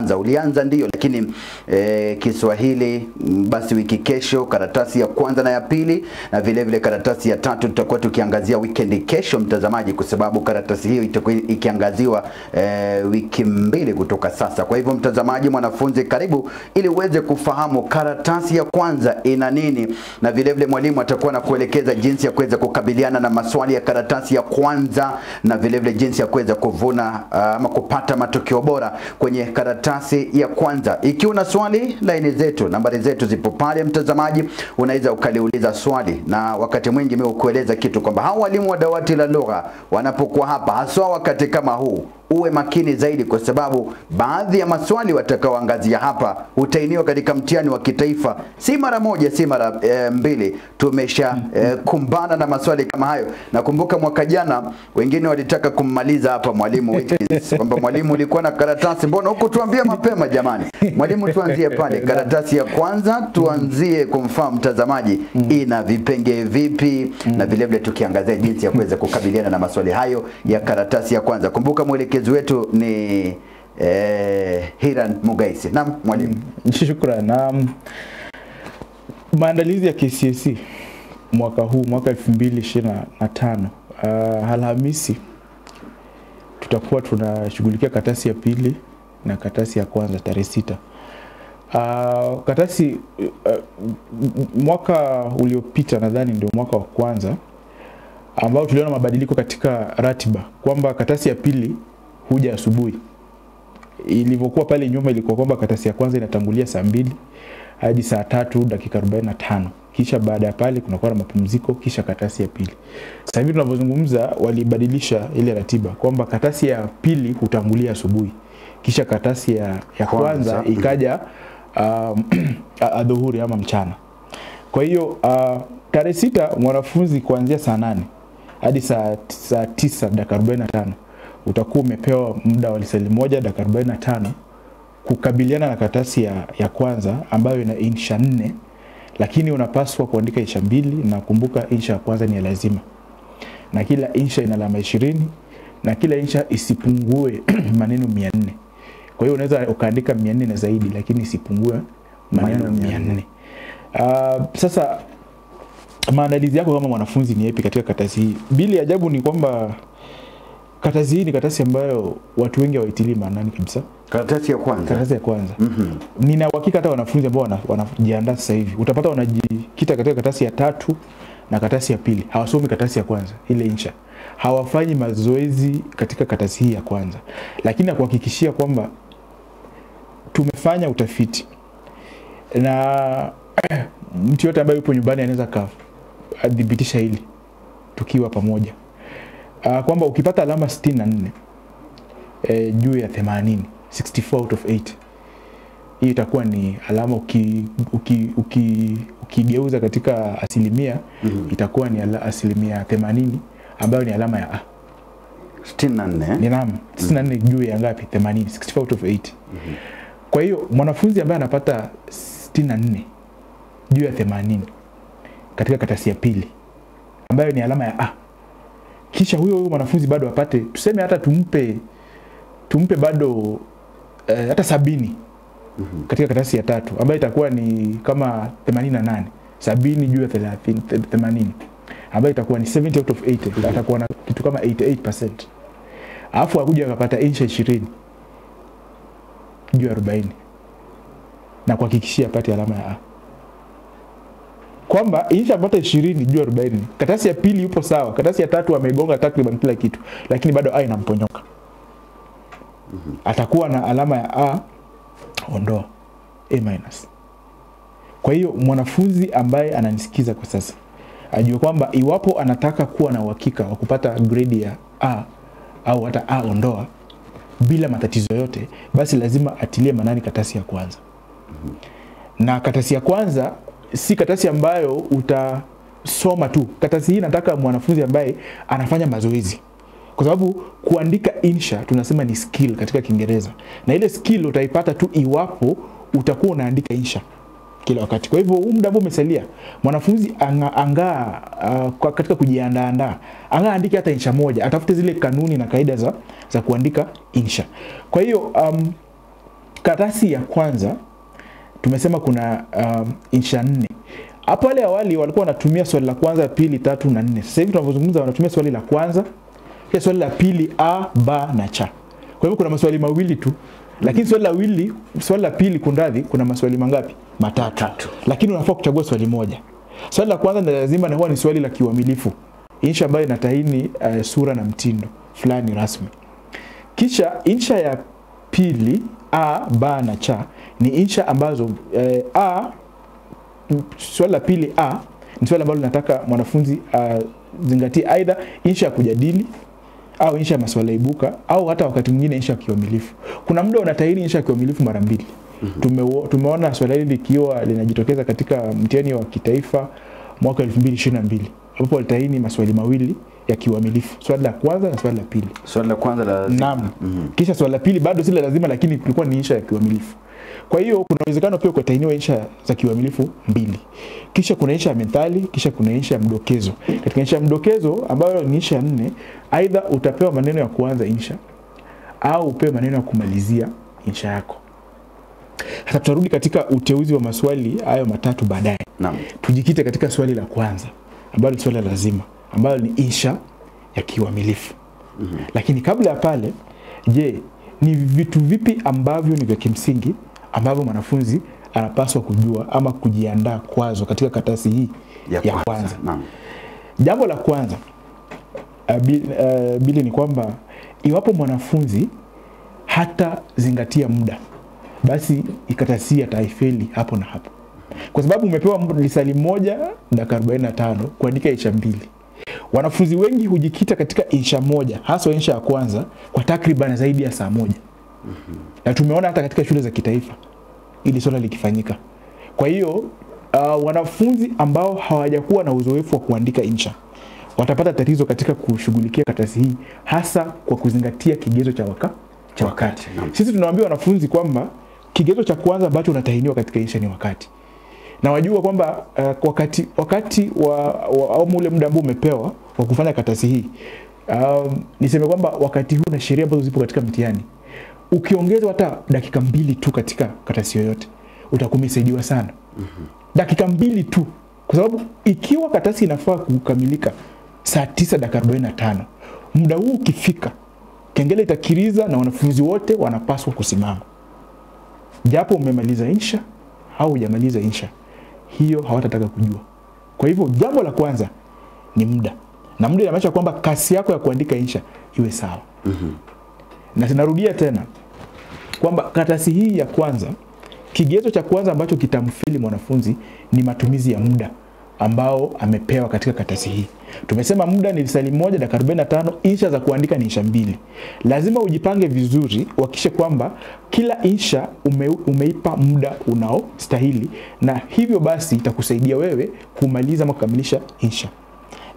ulianza ndio, lakini Kiswahili basi wiki kesho karatasi ya kwanza na ya pili, na vile vile karatasi ya tatu tutakuwa tukiangazia weekend kesho mtazamaji, kwa sababu karatasi hiyo itakuwa ikiangaziwa wiki mbili kutoka sasa. Kwa hivyo mtazamaji, mwanafunzi, karibu ili uweze kufahamu karatasi ya kwanza ina nini, na vile vile mwalimu atakuwa na kuelekeza jinsi ya kuweza kukabiliana na maswali ya karatasi ya kwanza, na vile vile jinsi ya kuweza kuvuna ama kupata matokeo bora kwenye karatasi ya kwanza. Ikiwa na swali, laini zetu, nambari zetu zipo pale mtazamaji, unaweza ukaliuliza swali, na wakati mwingi mimi ukueleza kitu kwamba hao walimu wa dawati la lugha wanapokuwa hapa, haswa wakati kama huu, uwe makini zaidi, kwa sababu baadhi ya maswali watakaoangazia hapa utainiwa katika mtihani wa kitaifa. Si mara moja, si mara mbili tumesha kumbana na maswali kama hayo. Nakumbuka mwaka jana wengine walitaka kummaliza hapa mwalimu Wycliffe kwamba mwalimu ulikuwa na karatasi, mbona huko tuambia mapema jamani. Mwalimu, tuanzie pale karatasi ya kwanza, tuanzie kumfahamu mtazamaji ina vipengele vipi, na vile vile tukiangazia jinsi ya kuweza kukabiliana na maswali hayo ya karatasi ya kwanza. Kumbuka mwelekezi wetu ni Hiran Mugaisi. Naam mwalimu. Shukrani. Maandalizi ya KCSE mwaka huu, mwaka 2025, Alhamisi tutakuwa tunashughulikia karatasi ya pili na karatasi ya kwanza tarehe 6. Karatasi mwaka uliopita nadhani ndio mwaka wa kwanza ambao tuliona mabadiliko katika ratiba, kwamba karatasi ya pili huja asubuhi. Ilivyokuwa pale nyuma ilikuwa kwamba karatasi ya kwanza inatangulia saa 2 hadi saa 3 dakika 45. Kisha baada ya pale kunakuwa na mapumziko, kisha karatasi ya pili. Sasa hivi tunavyozungumza walibadilisha ile ratiba kwamba karatasi ya pili hutangulia asubuhi, kisha karatasi ya kwanza ikaja adhuhuri ama mchana. Kwa hiyo tarehe 6 mwanafunzi kuanzia saa 8 hadi saa 9 dakika 45 utakuwa umepewa muda wa lisali 1 dakika 45 kukabiliana na karatasi ya kwanza ambayo ina insha 4, lakini unapaswa kuandika insha 2, na kumbuka insha ya kwanza ni ya lazima, na kila insha ina alama 20, na kila insha isipungue maneno 400. Kwa hiyo unaweza ukaandika 400 na zaidi, lakini isipungue maneno 400. Sasa maandalizi yako kama mwanafunzi ni yapi katika karatasi hii? Bila ajabu ni kwamba karatasi hii ni karatasi ambayo watu wengi hawaitilii maanani kabisa. Karatasi ya kwanza. Karatasi ya kwanza. Nina uhakika hata wanafunzi ambao wanajiandaa sasa hivi utapata wanajikita katika karatasi ya 3 na karatasi ya pili. Hawasomi karatasi ya kwanza, ile insha. Hawafanyi mazoezi katika karatasi hii ya kwanza. Lakini nakuhakikishia kwamba tumefanya utafiti, na mtu yote ambaye yupo nyumbani anaweza kudhibitisha hili tukiwa pamoja, kwamba ukipata alama 64 juu ya 80, 64 out of 8, hii itakuwa ni alama ukigeuza katika asilimia, itakuwa ni asilimia 80 ambayo ni alama ya A. 64. Ni naam, 64 juu ya ngapi? 80, 64 out of 8. Kwa hiyo mwanafunzi ambaye anapata 64 juu ya 80 katika karatasi ya pili ambayo ni alama ya A, kisha huyo mwanafunzi bado apate, tuseme hata tumpe bado hata 70 katika karatasi ya 3 ambayo itakuwa ni kama 88, 70 juu ya 80 ambayo itakuwa ni 70 out of 80, atakuwa na kitu kama 88%. Alafu akuja akapata insha 20 juu ya 40, na kuhakikishia apate alama ya A. Kwamba insha apata 20 juu ya 40, karatasi ya pili yupo sawa, karatasi ya 3 amegonga takriban kila kitu, lakini bado A inamponyoka. Atakuwa na alama ya A ondoa, A-. Kwa hiyo mwanafunzi ambaye ananisikiza kwa sasa ajue kwamba iwapo anataka kuwa na uhakika wa kupata grade ya A au hata A ondoa bila matatizo yote, basi lazima atilie manani karatasi ya kwanza. Na karatasi ya kwanza si karatasi ambayo utasoma tu. Karatasi hii nataka mwanafunzi ambaye anafanya mazoezi, kwa sababu kuandika insha tunasema ni skill katika Kiingereza, na ile skill utaipata tu iwapo utakuwa unaandika insha kila wakati. Kwa hivyo muda ambao umesalia, mwanafunzi katika kujiandaa andike hata insha moja, atafute zile kanuni na kaida za kuandika insha. Kwa hiyo karatasi ya kwanza tumesema kuna insha 4. Hapo wale awali walikuwa wanatumia swali la kwanza, pili, tatu na 4. Sasa hivi tunavyozungumza wanatumia swali la kwanza, kisha swali la pili, a, b na cha. Kwa hivyo kuna maswali mawili tu. Lakini swali la pili kundadhi kuna maswali mangapi? Matatu. Lakini unafaa kuchagua swali moja. Swali la kwanza lazima na huwa ni swali la kiuamilifu. Insha ambayo inataini sura na mtindo fulani rasmi. Kisha insha ya pili, a, b na cha, ni insha ambazo swali la pili a ni swali ambalo nataka mwanafunzi zingatie aidha insha ya kujadili au insha ya maswala ibuka au hata wakati mwingine insha ya kiuamilifu. Kuna muda unatahini insha ya kiuamilifu mara mbili. Tumeona swali hili likiwa linajitokeza katika mtihani wa kitaifa mwaka 2022 ambapo walitahini maswali mawili ya kiuamilifu, swali la kwanza na swali la pili. Swali la kwanza la naam. Kisha swali la pili bado si lazima, lakini kulikuwa ni insha ya kiuamilifu. Kwa hiyo kuna uwezekano pia kutahiniwa insha za kiuamilifu mbili. Kisha kuna insha ya methali, kisha kuna insha ya mdokezo. Katika insha ya mdokezo ambayo ni insha 4, aidha utapewa maneno ya kuanza insha au upewe maneno ya kumalizia insha yako. Sasa tutarudi katika uteuzi wa maswali hayo matatu baadaye. Naam. Tujikite katika swali la kwanza ambalo ni swali lazima, ambalo ni insha ya kiuamilifu. Lakini kabla ya pale, je, ni vitu vipi ambavyo ni vya kimsingi ambavyo mwanafunzi anapaswa kujua ama kujiandaa kwazo katika karatasi hii ya kwanza? Naam. Jambo la kwanza Bili ni kwamba iwapo mwanafunzi hata zingatia muda, basi karatasi ataifeli hapo na hapo. Kwa sababu umepewa lisali moja dakika 45 kuandika insha 2. Wanafunzi wengi hujikita katika insha moja, hasa insha ya kwanza, kwa takriban zaidi ya saa moja. Na tumeona hata katika shule za kitaifa ili swala likifanyika. Kwa hiyo wanafunzi ambao hawajakuwa na uzoefu wa kuandika insha watapata tatizo katika kushughulikia karatasi hii, hasa kwa kuzingatia kigezo cha wakati. Sisi tunawaambia wanafunzi kwamba kigezo cha kwanza ambacho unatahiniwa katika insha ni wakati. Na wajua kwamba wakati wa ule muda ambao umepewa wa kufanya karatasi hii, niseme kwamba wakati huu na sheria ambazo zipo katika mtihani, ukiongeza hata dakika 2 tu katika karatasi yoyote, utakuwa umesaidiwa sana. Dakika 2 tu. Kwa sababu ikiwa karatasi inafaa kukamilika saa 9 dakika 45, muda huu ukifika, kengele itakiriza na wanafunzi wote wanapaswa kusimama. Japo umemaliza insha au hujamaliza insha, hiyo hawatataka kujua. Kwa hivyo jambo la kwanza ni muda. Na muda inamaanisha kwamba kasi yako ya kuandika insha iwe sawa. Na sinarudia tena kwamba karatasi hii ya kwanza, kigezo cha kwanza ambacho kitamfili mwanafunzi ni matumizi ya muda ambao amepewa katika karatasi hii. Tumesema muda ni lisali moja dakika 45, insha za kuandika ni insha 2. Lazima ujipange vizuri, uhakikishe kwamba kila insha umeipa muda unaostahili, na hivyo basi itakusaidia wewe kumaliza ama kukamilisha insha.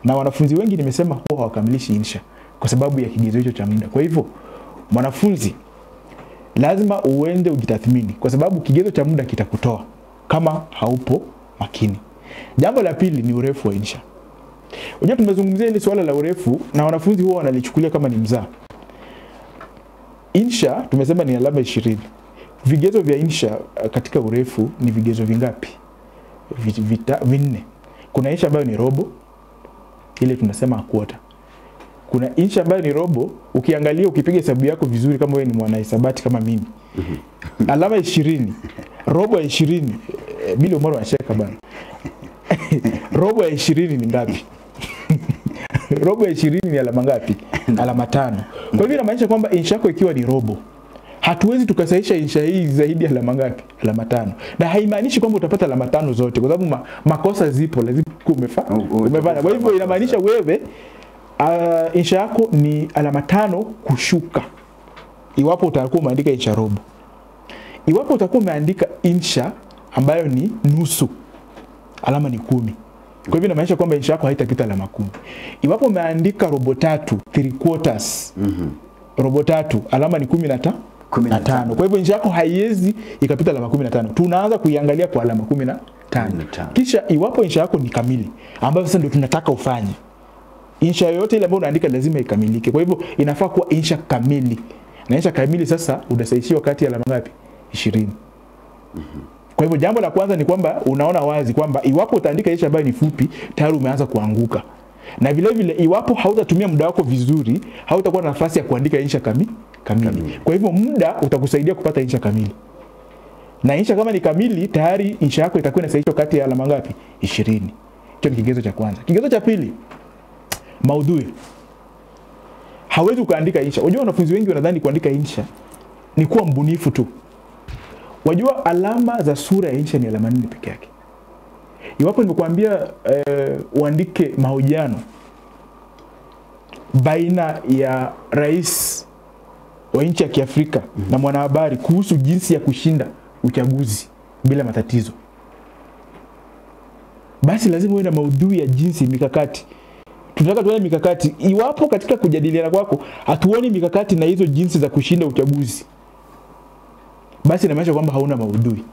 Na wanafunzi wengi nimesema huwa hawakamilishi insha kwa sababu ya kigezo hicho cha muda. Kwa hivyo mwanafunzi lazima uende ujitathmini, kwa sababu kigezo cha muda kitakutoa kama haupo makini. Jambo la pili ni urefu wa insha. Unajua tumezungumzia ile swala la urefu na wanafunzi huwa wanalichukulia kama ni mzaa. Insha tumesema ni alama 20. Vigezo vya insha katika urefu ni vigezo vingapi? 4. Kuna insha ambayo ni robo, ile tunasema quarter. Kuna insha ambayo ni robo, ukiangalia ukipiga hesabu yako vizuri kama wewe ni mwanahesabati kama mimi. Alama 20, robo ya 20, Bili Omaro anacheka bana. Robo ya 20 ni ngapi? Robo ya 20 ni alama ngapi? Alama 5. Kwa hivyo inamaanisha kwamba insha yako ikiwa ni robo, hatuwezi tukasahisha insha hii zaidi ya alama ngapi? Alama 5. Na haimaanishi kwamba utapata alama 5 zote, kwa sababu makosa zipo, lazima umefanya. Kwa hivyo inamaanisha wewe insha yako ni alama 5 kushuka iwapo utakuwa umeandika insha robo. Iwapo utakuwa umeandika insha ambayo ni nusu, alama ni 10. Kwa hivyo inamaanisha kwamba insha yako haitapita alama 10. Iwapo umeandika robo 3, 3/4, robo 3, alama ni 15. Kwa hivyo insha yako haiwezi ikapita alama 15. Tunaanza kuiangalia kwa alama 15. Kisha iwapo insha yako ni kamili, ambayo sasa ndio tunataka ufanye. Insha yoyote ile ambayo unaandika lazima ikamilike. Kwa hivyo inafaa kuwa insha kamili. Na insha kamili sasa unasahishiwa kati ya alama ngapi? 20. Kwa hivyo jambo la kwanza ni kwamba unaona wazi kwamba iwapo utaandika insha ambayo ni fupi, tayari umeanza kuanguka. Na vile vile iwapo hautatumia muda wako vizuri, hautakuwa na nafasi ya kuandika insha kamili. Kwa hivyo muda utakusaidia kupata insha kamili. Na insha kama ni kamili, tayari insha yako itakuwa inasahihishwa kati ya alama ngapi? 20. Hicho ni kigezo cha kwanza. Kigezo cha pili, maudhui. Hawezi ukaandika insha. Unajua wanafunzi wengi wanadhani kuandika insha ni kuwa mbunifu tu. Wajua alama za sura ya insha ni alama 4 peke yake. Iwapo nimekuambia uandike mahojiano baina ya rais wa nchi ya Kiafrika na mwanahabari kuhusu jinsi ya kushinda uchaguzi bila matatizo, basi lazima uwe na maudhui ya jinsi, mikakati. Tunataka tuone mikakati. Iwapo katika kujadiliana kwako hatuoni mikakati na hizo jinsi za kushinda uchaguzi, basi inamaanisha kwamba hauna maudhui.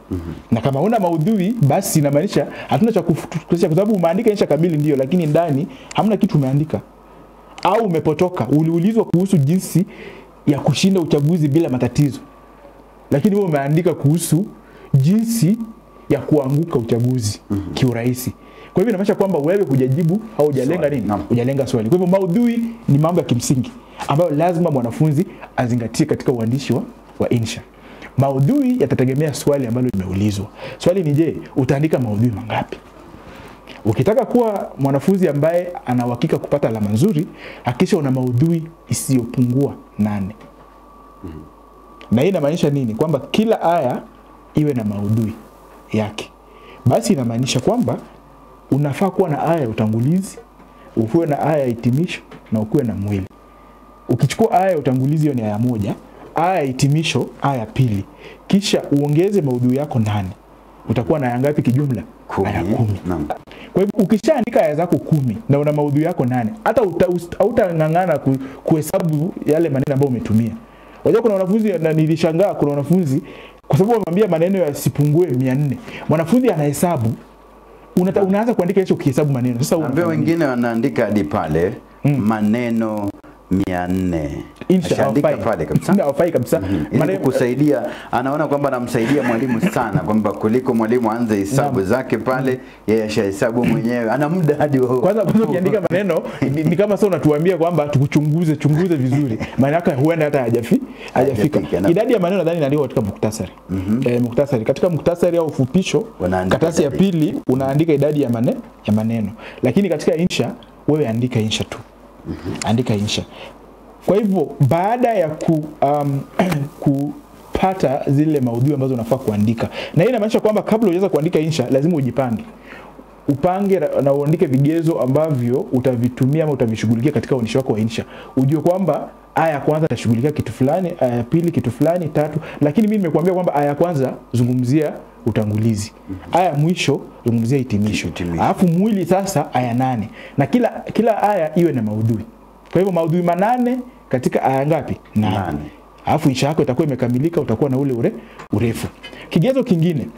Na kama hauna maudhui, basi inamaanisha hatuna cha kufikisha, kwa sababu umeandika insha kamili ndio, lakini ndani hamna kitu umeandika. Au umepotoka, uliulizwa kuhusu jinsi ya kushinda uchaguzi bila matatizo, lakini wewe umeandika kuhusu jinsi ya kuanguka uchaguzi kiurahisi. Kwa hivyo inamaanisha kwamba wewe hujajibu au hujalenga nini? Hujalenga swali. Kwa hivyo maudhui ni mambo ya kimsingi ambayo lazima mwanafunzi azingatie katika uandishi wa insha. Maudhui yatategemea swali ambalo limeulizwa. Swali ni je, utaandika maudhui mangapi? Ukitaka kuwa mwanafunzi ambaye ana uhakika kupata alama nzuri, hakikisha una maudhui isiyopungua 8. Na hii inamaanisha nini? Kwamba kila aya iwe na maudhui yake. Basi inamaanisha kwamba unafaa kuwa na aya ya utangulizi, ukuwe na aya ya hitimisho na ukuwe na mwili. Ukichukua aya ya utangulizi, hiyo ni aya 1, aya ya hitimisho aya 2, kisha uongeze maudhui yako 8. Utakuwa na aya ngapi kijumla? Aya 10. Kwa hivyo ukishaandika aya zako 10 na una maudhui yako 8, hata utangangana kuhesabu yale maneno ambayo umetumia. Unajua kuna wanafunzi, na nilishangaa, kuna wanafunzi kwa sababu wamwambia maneno yasipungue 400. Mwanafunzi anahesabu, unaanza kuandika hicho kihesabu maneno. Sasa wengine wanaandika hadi pale maneno 400. Ashaandika pale kabisa. Hafai kabisa. Maana kusaidia, anaona kwamba anamsaidia mwalimu sana, kwamba kuliko mwalimu aanze hesabu zake pale, yeye ashahesabu mwenyewe. Ana muda hadi wao. Kwanza ukiandika maneno ni kama sasa unatuambia kwamba tukuchunguze vizuri. Maana yake huenda hata hajafika. Idadi ya maneno nadhani inaandikwa katika muktasari. Muktasari. Katika muktasari au ufupisho, karatasi ya pili unaandika idadi ya maneno. Lakini katika insha wewe andika insha tu. Andika insha. Kwa hivyo baada ya kupata zile maudhui ambazo unafaa kuandika, na hii inamaanisha kwamba kabla hujaanza kuandika insha lazima ujipange. Upange na uandike vigezo ambavyo utavitumia ama utavishughulikia katika uandishi wako wa insha. Ujue kwamba aya ya kwanza utashughulikia kitu fulani, aya ya pili kitu fulani, 3. Lakini mimi nimekuambia kwamba aya ya kwanza zungumzia utangulizi, aya ya mwisho zungumzia hitimisho. Alafu mwili sasa aya 8. Na kila aya iwe na maudhui. Kwa hivyo maudhui 8 katika aya ngapi? 8. Alafu insha yako itakuwa imekamilika, utakuwa na ule urefu. Kigezo kingine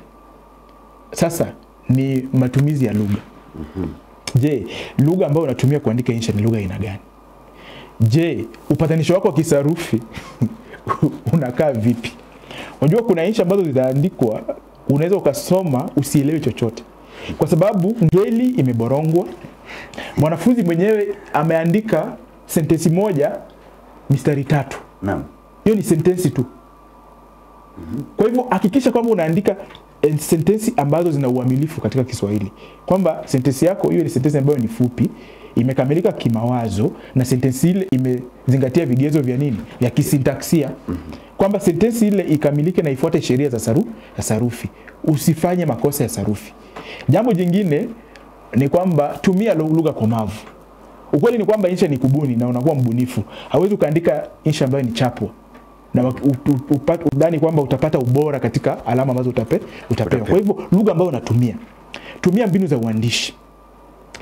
sasa ni matumizi ya lugha. Je, lugha ambayo unatumia kuandika insha ni lugha aina gani? Je, upatanisho wako wa kisarufi unakaa vipi? Unajua kuna insha ambazo zitaandikwa unaweza ukasoma usielewe chochote, kwa sababu ngeli imeborongwa. Mwanafunzi mwenyewe ameandika sentensi moja mistari 3. Naam. Hiyo ni sentensi tu. Kwa hivyo hakikisha kwamba unaandika sentensi ambazo zina uamilifu katika Kiswahili. Kwamba sentensi yako hiyo ni sentensi ambayo ni fupi, imekamilika kimawazo, na sentensi ile imezingatia vigezo vya nini? Vya kisintaksia. Kwamba sentensi ile ikamilike na ifuate sheria za sarufi. Usifanye makosa ya sarufi. Jambo jingine ni kwamba tumia lugha komavu. Ukweli ni kwamba insha ni kubuni na unakuwa mbunifu. Hauwezi ukaandika insha ambayo ni chapwa na udhani kwamba utapata ubora katika alama ambazo utapewa. Kwa hivyo lugha ambayo unatumia, tumia mbinu za uandishi.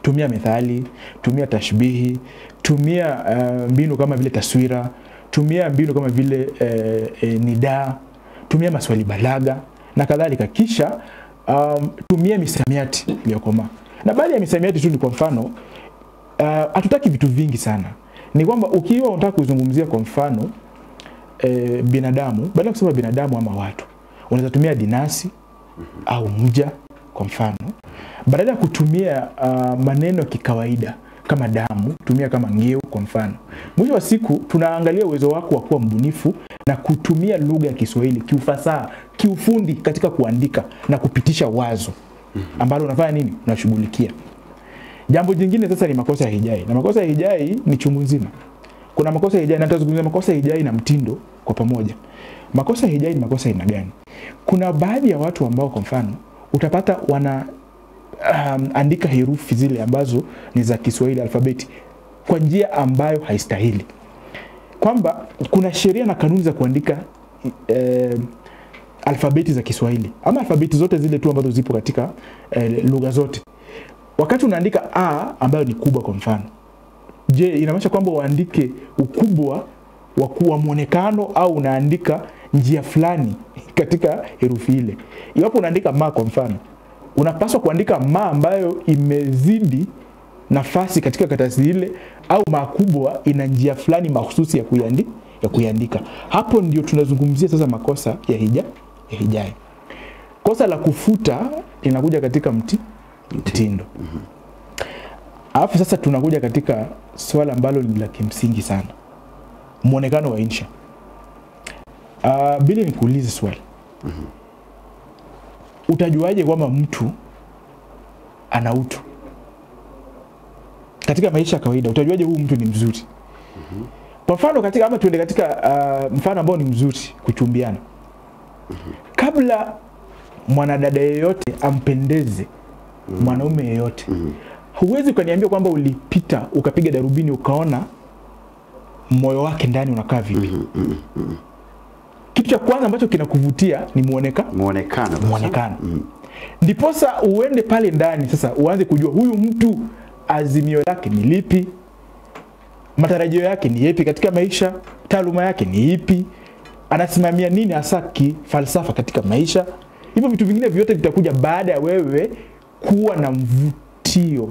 Tumia methali, tumia tashbihi, tumia mbinu kama vile taswira, tumia mbinu kama vile nidaa, tumia maswali balagha na kadhalika. Kisha tumia misamiati iliyokomaa. Na baadhi ya misamiati tu ni kwa mfano, hatutaki vitu vingi sana. Ni kwamba ukiwa unataka kuzungumzia kwa mfano binadamu, badala kusema binadamu ama watu, Unaweza tumia dinasi au mja kwa mfano. Badala ya kutumia maneno ya kikawaida kama damu, tumia kama ngeu kwa mfano. Mwisho wa siku tunaangalia uwezo wako wa kuwa mbunifu na kutumia lugha ya Kiswahili kiufasaha, kiufundi katika kuandika na kupitisha wazo ambalo unafanya nini? Unashughulikia. Jambo jingine sasa ni makosa ya hijai. Na makosa ya hijai ni chungu nzima. Kuna makosa ya hijai, na tutazungumzia makosa ya hijai na mtindo kwa pamoja. Makosa ya hijai ni makosa aina gani? Kuna baadhi ya watu ambao kwa mfano utapata wana andika herufi zile ambazo ni za Kiswahili alfabeti kwa njia ambayo haistahili. Kwamba kuna sheria na kanuni za kuandika alfabeti za Kiswahili ama alfabeti zote zile tu ambazo zipo katika lugha zote. Wakati unaandika a ambayo ni kubwa kwa mfano, je, inamaanisha kwamba uandike ukubwa wa muonekano au unaandika njia fulani katika herufi ile? Iwapo unaandika ma kwa mfano, unapaswa kuandika ma ambayo imezidi nafasi katika karatasi ile, au makubwa ina njia fulani mahususi ya kuiandika. Hapo ndio tunazungumzia sasa makosa ya hijai. Kosa la kufuta linakuja katika mtindo. Alafu sasa tunakuja katika swala ambalo ni la kimsingi sana. Muonekano wa insha. Bila nikuulize swali. Utajuaje kwamba mtu ana utu? Katika maisha ya kawaida utajuaje huyu mtu ni mzuri? Kwa mfano katika ama tuende katika mfano ambao ni mzuri, kuchumbiana. Kabla mwanadada yeyote ampendeze mwanaume yeyote, huwezi ukaniambia kwamba ulipita ukapiga darubini ukaona moyo wake ndani unakaa vipi. Kitu cha kwanza ambacho kinakuvutia ni muonekano. Ndiposa uende pale ndani sasa uanze kujua huyu mtu azimio lake ni lipi, matarajio yake ni yapi katika maisha, taaluma yake ni ipi, anasimamia nini hasa kifalsafa katika maisha. Hivyo vitu vingine vyote vitakuja baada ya wewe kuwa na mvutio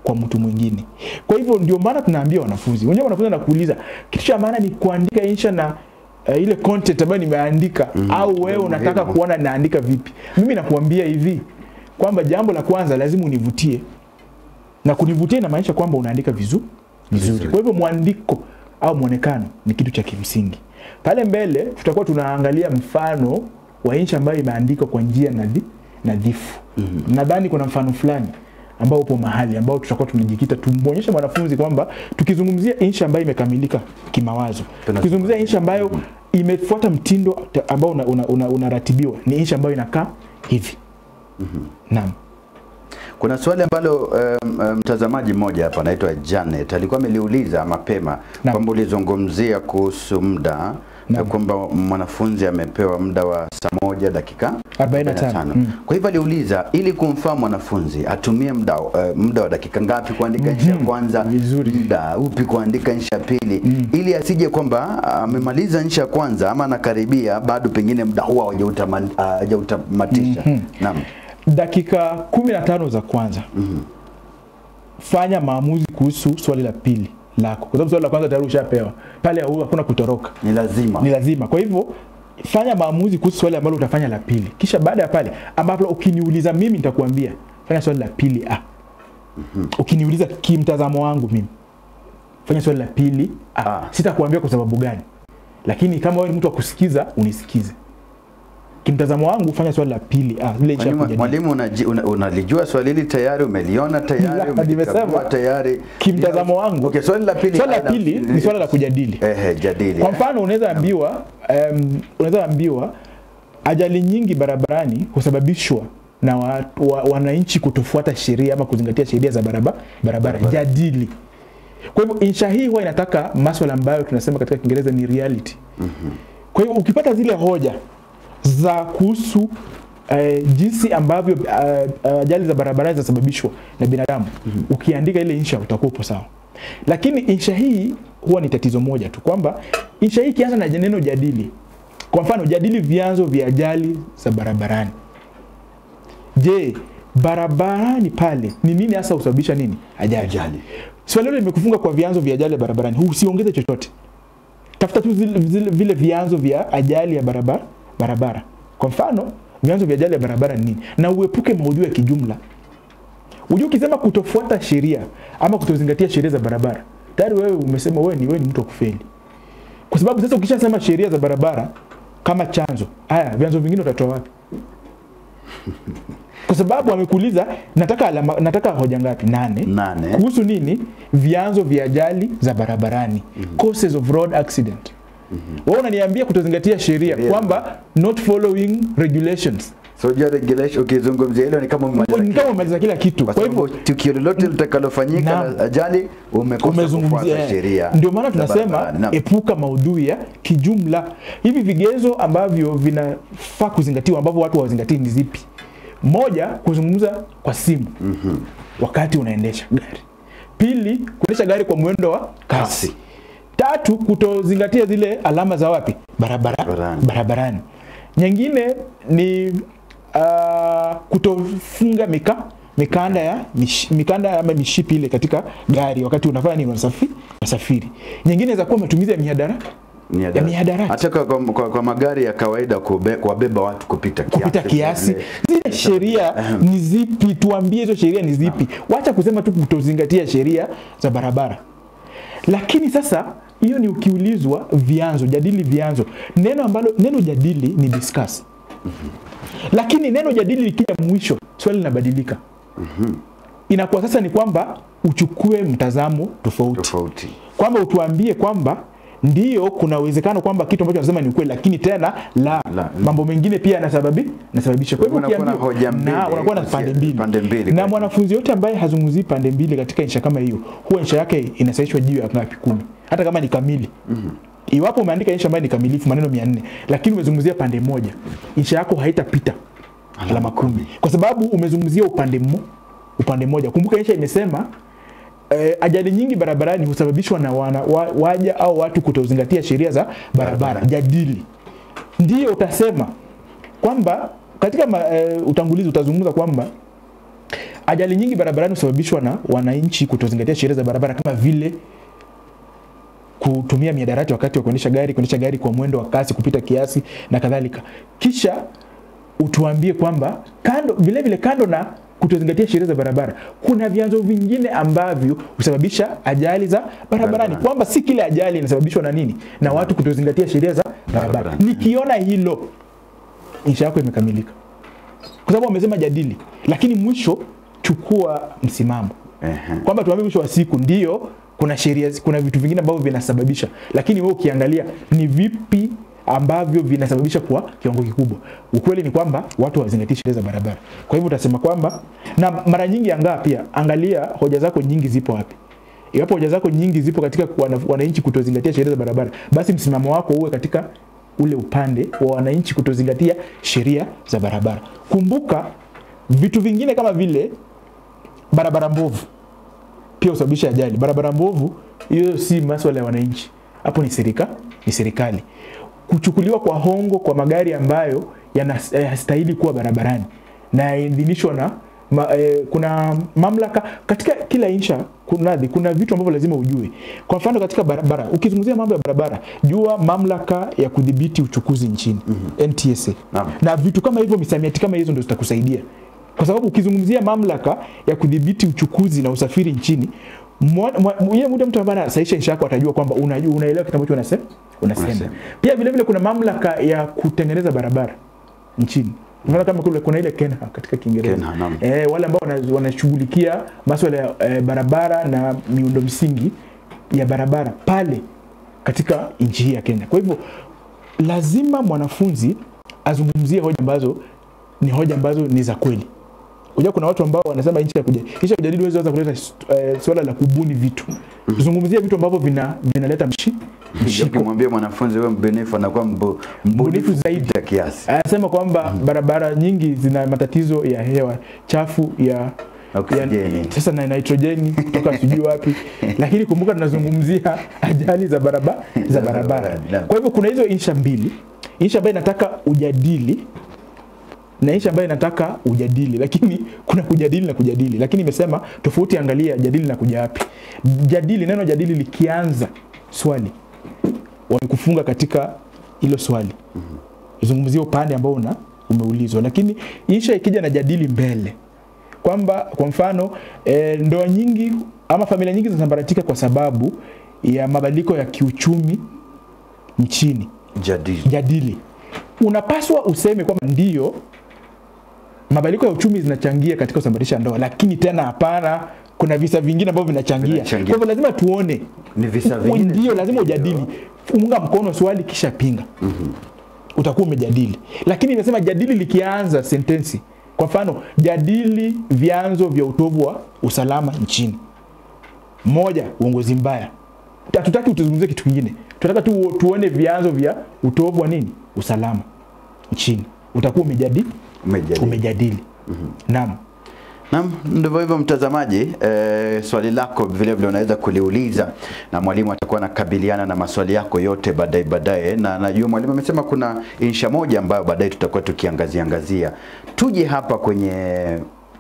kwa mtu mwingine. Kwa hivyo ndio maana tunaambia wanafunzi, wanakuuliza kitu cha maana ni kuandika insha na ile content ambayo nimeandika au wewe unataka kuona naandika vipi. Mimi nakuambia hivi kwamba jambo la kwanza lazima univutie, na kunivutia inamaanisha kwamba unaandika vizuri. Kwa hivyo mwandiko au muonekano ni kitu cha kimsingi. Pale mbele tutakuwa tunaangalia mfano wa insha ambayo imeandikwa kwa njia nadhifu. Nadhani kuna mfano fulani ambao upo mahali ambao tutakuwa tunajikita tumuonyesha mwanafunzi kwamba tukizungumzia insha ambayo imekamilika kimawazo, tukizungumzia insha ambayo imefuata mtindo ambao unaratibiwa, ni insha ambayo inakaa hivi. Naam. Kuna swali ambalo mtazamaji mmoja hapa anaitwa Janet alikuwa ameliuliza mapema kwamba ulizungumzia kuhusu muda na kwamba mwanafunzi amepewa muda wa saa 1 dakika 45. Kwa hivyo aliuliza ili kumfahamu mwanafunzi atumie muda wa dakika ngapi kuandika insha ya kwanza, muda upi kuandika insha ya pili, ili asije kwamba amemaliza insha ya kwanza ama anakaribia bado pengine muda huo hajautamatisha. Naam. Dakika 15 za kwanza. Fanya maamuzi kuhusu swali la pili lako. Kwa sababu swali la kwanza tayari ushapewa. Pale hakuna kutoroka. Ni lazima. Kwa hivyo fanya maamuzi kuhusu swali ambalo utafanya la pili. Kisha baada ya pale ambapo ukiniuliza mimi nitakwambia fanya swali la pili A. Ukiniuliza kimtazamo wangu mimi, fanya swali la pili A. Sitakwambia kwa sababu gani. Lakini kama wewe ni mtu wa kusikiza, unisikize. Kimtazamo wangu fanya swali la pili Mwalimu unalijua swali hili tayari, umeliona tayari, umekagua tayari. Kimtazamo wangu okay, swali la pili ni swali la kujadili. Jadili. Kwa mfano unaweza ambiwa ajali nyingi barabarani husababishwa na wananchi kutofuata sheria ama kuzingatia sheria za barabara. Jadili. Kwa hivyo insha hii huwa inataka masuala ambayo tunasema katika Kiingereza ni reality. Kwa hivyo ukipata zile hoja za kuhusu jinsi ambavyo ajali za barabarani zinasababishwa na binadamu, ukiandika ile insha utakuwa upo sawa. Lakini insha hii huwa ni tatizo moja tu, kwamba insha hii kianza na neno jadili. Kwa mfano jadili vyanzo vya ajali za barabarani. Je, barabarani pale ni nini hasa husababisha nini? Ajali. Swali hilo limekufunga kwa vyanzo vya ajali ya barabarani. Usiongeze chochote. Tafuta tu vile vyanzo vya ajali ya barabara. Kwa mfano, vyanzo vya ajali ya barabara ni nini? Na uepuke maudhui ya kijumla. Unajua ukisema kutofuata sheria ama kutozingatia sheria za barabara, tayari wewe umesema wewe ni mtu wa kufeli. Kwa sababu sasa ukishasema sheria za barabara kama chanzo, haya vyanzo vingine utatoa wapi? Kwa sababu amekuuliza nataka hoja ngapi? 8. Kuhusu nini? Vyanzo vya ajali za barabarani. Causes of road accident. Wewe unaniambia kutozingatia sheria kwamba not following regulations. So je, regulation ukizungumzia hilo ni kama umemaliza kila kitu. Kwa hivyo tukio lolote litakalofanyika na ajali umezungumzia sheria. Ndio maana tunasema epuka maudhui ya kijumla. Hivi vigezo ambavyo vinafaa kuzingatiwa ambavyo watu hawazingatii ni zipi? Moja, kuzungumza kwa simu wakati unaendesha gari. Pili, kuendesha gari kwa mwendo wa kasi. Tatu, kutozingatia zile alama za wapi? Barabarani. Nyingine ni kutofunga mikanda ama mishipi ile katika gari wakati unafanya nini, unasafiri. Nyingine za kuwa matumizi ya mihadarati. Hata kwa magari ya kawaida kuwabeba watu kupita kiasi. Zile sheria ni zipi? Tuambie hizo sheria ni zipi? Wacha kusema tu kutozingatia sheria za barabara. Lakini sasa hiyo ni ukiulizwa vyanzo, jadili vyanzo. Neno jadili ni discuss. Lakini neno jadili likija mwisho, swali linabadilika. Inakuwa sasa ni kwamba uchukue mtazamo tofauti. Kwamba utuambie kwamba ndio kuna uwezekano kwamba kitu ambacho unasema ni ukweli, lakini tena mambo mengine pia yanasababisha. Kwa hivyo unakuwa na pande mbili. Na mwanafunzi yote ambaye hazungumzii pande mbili katika insha kama hiyo, huwa insha yake inasahihishwa juu ya ngapi? 10. Hata kama ni kamili. Iwapo umeandika insha ambayo ni kamilifu maneno 400, lakini umezungumzia pande moja, insha yako haitapita alama 10. Kwa sababu umezungumzia upande moja. Kumbuka insha imesema ajali nyingi barabarani husababishwa na waja au watu kutozingatia sheria za barabara. Jadili. Ndio utasema kwamba katika utangulizi utazungumza kwamba ajali nyingi barabarani husababishwa na wananchi kutozingatia sheria za barabara, kama vile kutumia mihadarati wakati wa kuendesha gari kwa mwendo wa kasi kupita kiasi na kadhalika. Kisha utuambie kwamba kando na kutozingatia sheria za barabara, kuna vyanzo vingine ambavyo husababisha ajali za barabarani. Kwamba si kila ajali inasababishwa na nini? Na watu kutozingatia sheria za barabara. Nikiona hilo, insha yako imekamilika. Kwa sababu wamesema jadili, lakini mwisho chukua msimamo. Kwamba tuambie mwisho wa siku ndio kuna sheria, kuna vitu vingine ambavyo vinasababisha, lakini wewe ukiangalia ni vipi ambavyo vinasababisha kwa kiwango kikubwa. Ukweli ni kwamba watu hawazingatii sheria za barabara. Kwa hivyo utasema kwamba, na mara nyingi angalia hoja zako nyingi zipo wapi. Iwapo hoja zako nyingi zipo katika wananchi kutozingatia sheria za barabara, basi msimamo wako uwe katika ule upande wa wananchi kutozingatia sheria za barabara. Kumbuka vitu vingine kama vile barabara mbovu pia husababisha ajali. Barabara mbovu hiyo si masuala ya wananchi. Hapo ni serikali. Kuchukuliwa kwa hongo kwa magari ambayo yanastahili kuwa barabarani na idhinishwa na kuna mamlaka katika kila insha. Kuna vitu ambavyo lazima ujue. Kwa mfano katika barabara, ukizungumzia mambo ya barabara, jua mamlaka ya kudhibiti uchukuzi nchini, NTSA. Na vitu kama hivyo, misamiati kama hizo ndio zitakusaidia. Kwa sababu ukizungumzia mamlaka ya kudhibiti uchukuzi na usafiri nchini, mtu ambaye anasahisha insha yako atajua kwamba unaelewa kitu ambacho unasema. Pia vile vile kuna mamlaka ya kutengeneza barabara nchini. Mfano kama kuna ile KENHA katika Kiingereza. Wale ambao wanashughulikia masuala ya barabara na miundo msingi ya barabara pale katika nchi hii ya Kenya. Kwa hivyo lazima mwanafunzi azungumzie hoja ambazo ni za kweli. Unajua kuna watu ambao wanasema insha kujadili wewe kuleta swala la kubuni vitu. Zungumzia vitu ambavyo vinaleta mshiko. Kumwambia mwanafunzi wewe mbunifu anakuwa mbunifu zaidi ya kiasi. Anasema kwamba barabara nyingi zina matatizo ya hewa chafu ya oksijeni. Sasa na nitrojeni kutoka sijui wapi. Lakini kumbuka tunazungumzia ajali za barabara. Kwa hivyo kuna hizo insha mbili. Insha ambayo inataka ujadili na insha ambayo inataka ujadili, lakini kuna kujadili. Lakini imesema tofauti, angalia jadili na kuja wapi. Neno jadili likianza swali, wamekufunga katika hilo swali. Zungumzia upande ambao umeulizwa. Lakini insha ikija na jadili mbele kwamba kwa mfano ndoa nyingi ama familia nyingi zinasambaratika kwa sababu ya mabadiliko ya kiuchumi nchini. Jadili. Unapaswa useme kwamba ndio mabadiliko ya uchumi zinachangia katika kusambaratisha ndoa, lakini tena hapana, kuna visa vingine ambavyo vinachangia. Kwa hivyo lazima tuone ni visa vingine. Ndio lazima ujadili. Unga mkono swali kisha pinga. Utakuwa umejadili. Lakini nimesema jadili likianza sentensi. Kwa mfano, jadili vyanzo vya utovu wa usalama nchini. 1, uongozi mbaya. Hatutaki utuzungumzie kitu kingine. Tunataka tuone vyanzo vya utovu wa nini? Usalama nchini. Utakuwa umejadili. Naam. Naam, ndivyo hivyo mtazamaji. Swali lako vile vile unaweza kuliuliza na mwalimu atakuwa anakabiliana na maswali yako yote baadaye, na najua mwalimu amesema kuna insha moja ambayo baadaye tutakuwa tukiangazia. Tuje hapa kwenye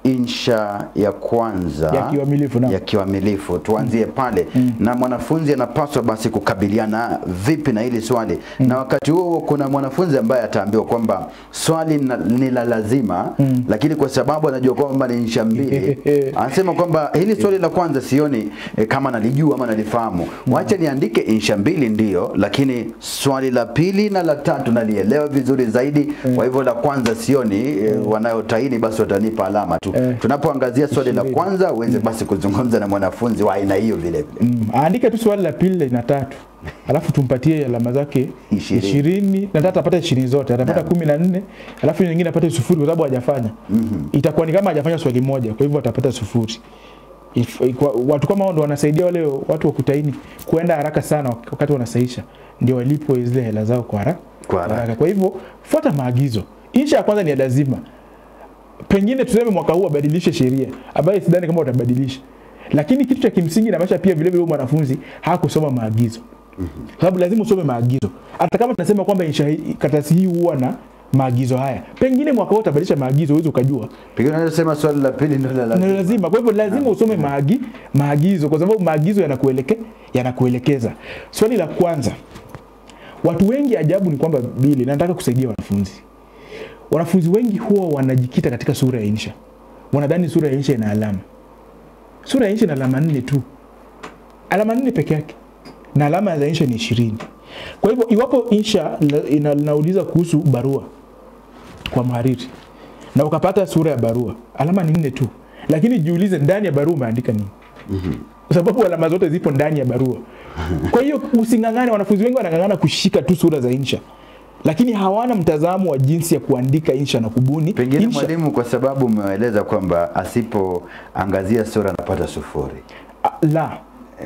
insha ya kwanza ya kiwamilifu. Tuanzie pale. Na mwanafunzi anapaswa basi kukabiliana vipi na hili swali. Na wakati huo kuna mwanafunzi ambaye ataambiwa kwamba swali ni la lazima, lakini kwa sababu anajua kwamba ni insha mbili, anasema kwamba hili swali la kwanza sioni kama nalijua ama nalifahamu. Wacha niandike insha mbili ndio, lakini swali la pili na la tatu nalielewa vizuri zaidi. Kwa hivyo la kwanza sioni, wanayotaini basi watanipa alama tu. Tunapoangazia swali la kwanza uweze basi kuzungumza na mwanafunzi wa aina hiyo vile vile. Aandike tu swali la pili na tatu. Alafu tumpatie alama zake 20 na tatu apate 20 zote. Atapata 14, alafu nyingine apate 0 kwa sababu hajafanya. Itakuwa ni kama hajafanya swali moja, kwa hivyo atapata 0. Watu kama hao ndio wanasaidia wale watu wa kutaini kuenda haraka sana wakati wanasaisha, ndio walipo zile hela zao kwa haraka. Kwa hivyo fuata maagizo. Insha ya kwanza ni ya lazima. Pengine tuseme mwaka huu abadilishe sheria, ambaye sidhani kama utabadilisha. Lakini kitu cha kimsingi na maisha pia vile vile mwanafunzi hakusoma maagizo. Sababu lazima usome maagizo. Hata kama tunasema kwamba karatasi hii huwa na maagizo haya, pengine mwaka huu utabadilisha maagizo, uweze ukajua. Pengine unasema swali la pili ndio la lazima. Kwa hivyo lazima usome maagizo kwa sababu maagizo yanakuelekeza. Swali la kwanza. Watu wengi ajabu ni kwamba Bili, nataka kusaidia wanafunzi. Wanafunzi wengi huwa wanajikita katika sura ya insha. Wanadhani sura ya insha ina alama. Sura ya insha ina alama 4 tu. Alama 4 peke yake. Na alama ya insha ni 20. Kwa hivyo iwapo insha inauliza kuhusu barua kwa mhariri na ukapata sura ya barua, alama ni 4 tu. Lakini jiulize ndani ya barua umeandika nini? Kwa sababu alama zote zipo ndani ya barua. Kwa hiyo usingangane, wanafunzi wengi wanangangana kushika tu sura za insha. Lakini hawana mtazamo wa jinsi ya kuandika insha na kubuni. Pengine mwalimu kwa sababu umeeleza kwamba asipoangazia sura anapata 0. La.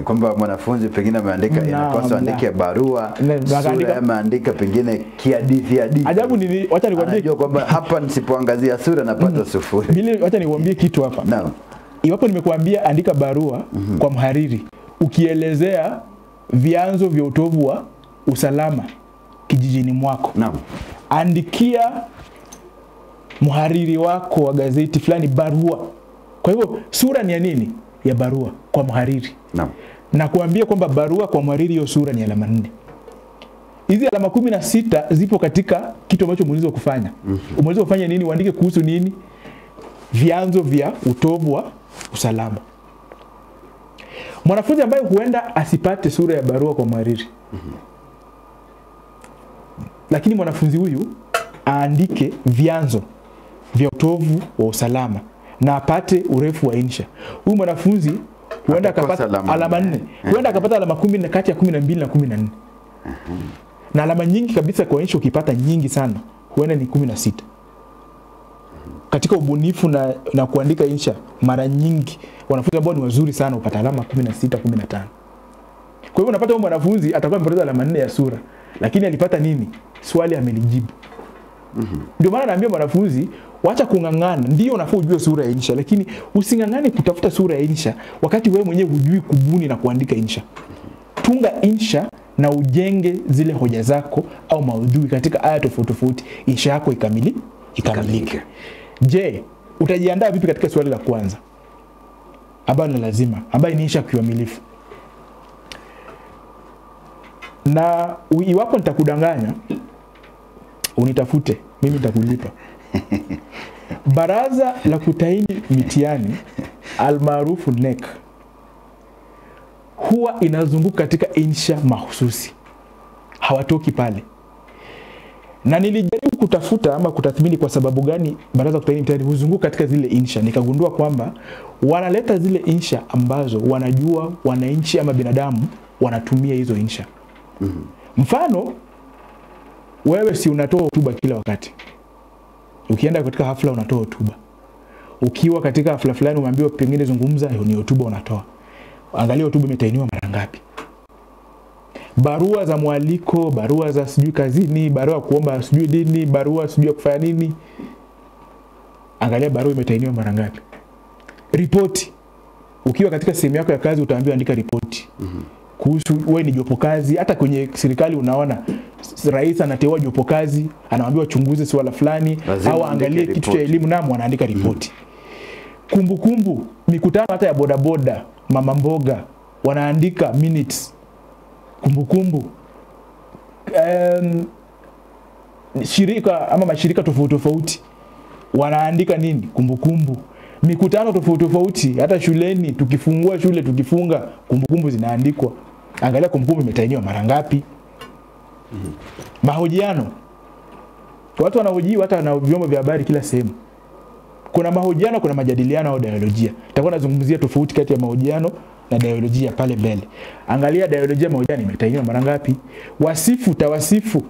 Kwamba mwanafunzi pengine ameandika inapaswa andike barua, sura ameandika pengine kiadithi. Ajabu ni wacha nikwambie kwamba hapa nisipoangazia sura napata 0. Bili, wacha nikwambie kitu hapa. Naam. Iwapo nimekuambia andika barua kwa mhariri, ukielezea vyanzo vya utovu wa usalama kijijini mwako. Naam. Andikia mhariri wako wa gazeti fulani barua. Kwa hivyo sura ni ya nini? Ya barua kwa mhariri. Naam. Na kuambia kwamba barua kwa mhariri hiyo sura ni alama 4. Hizi alama 16 zipo katika kitu ambacho umeulizwa kufanya. Umeulizwa kufanya nini? Uandike kuhusu nini? Vyanzo vya utovu wa usalama. Mwanafunzi ambaye huenda asipate sura ya barua kwa mhariri. Lakini mwanafunzi huyu aandike vyanzo vya utovu wa usalama na apate urefu wa insha. Huyu mwanafunzi huenda akapata alama 4. Huenda akapata alama 10 kati ya 12 na 14. Na alama nyingi kabisa kwa insha ukipata nyingi sana, huenda ni 16. Katika ubunifu na kuandika insha, mara nyingi wanafunzi ambao ni wazuri sana upata alama 16, 15. Kwa hivyo unapata huyu mwanafunzi atakuwa amepoteza alama 4 ya sura, lakini alipata nini? Swali amelijibu. Ndio maana naambia mwanafunzi wacha kungangana. Ndio unafaa ujue sura ya insha, lakini usingangane kutafuta sura ya insha wakati wewe mwenyewe hujui kubuni na kuandika insha. Tunga insha na ujenge zile hoja zako au maudhui katika aya tofauti, insha yako ikamilike. Je, utajiandaa vipi katika swali la kwanza ambalo ni lazima, ambayo ni insha kiuamilifu? Na iwapo nitakudanganya, unitafute, mimi nitakulipa. Baraza la kutaini mitihani almaarufu NEC huwa inazunguka katika insha mahususi, hawatoki pale. Na nilijaribu kutafuta ama kutathmini kwa sababu gani baraza la kutaini mitihani huzunguka katika zile insha, nikagundua kwamba wanaleta zile insha ambazo wanajua wananchi ama binadamu wanatumia hizo insha. Mfano, wewe si unatoa hotuba kila wakati. Ukienda katika hafla unatoa hotuba. Ukiwa katika hafla fulani umeambiwa pengine zungumza, ni hotuba unatoa. Angalia hotuba imetainiwa mara ngapi. Barua za mwaliko, barua za sijui kazini, barua kuomba sijui dini, barua sijui kufanya nini. Angalia barua imetainiwa mara ngapi. Ripoti. Ukiwa katika sehemu yako ya kazi utaambiwa andika ripoti. Kuhusu wewe ni jopo kazi. Hata kwenye serikali unaona rais anateua jopo kazi, anaambiwa chunguze swala fulani au angalie kitu cha elimu, na wanaandika ripoti. Kumbukumbu, mikutano hata ya bodaboda, mama mboga, wanaandika minutes. Kumbukumbu. Shirika ama mashirika tofauti tofauti wanaandika nini? Kumbukumbu. Mikutano tofauti tofauti, hata shuleni tukifungua shule, tukifunga, kumbukumbu zinaandikwa. Angalia kumbukumbu imetainiwa mara ngapi. Mahojiano. Watu wanahojiwa hata na vyombo vya habari kila sehemu. Kuna mahojiano, kuna majadiliano au dialojia. Nitakuwa nazungumzia tofauti kati ya mahojiano na dialojia pale mbele. Angalia dialojia, mahojiano imetainiwa mara ngapi. Wasifu, tawasifu.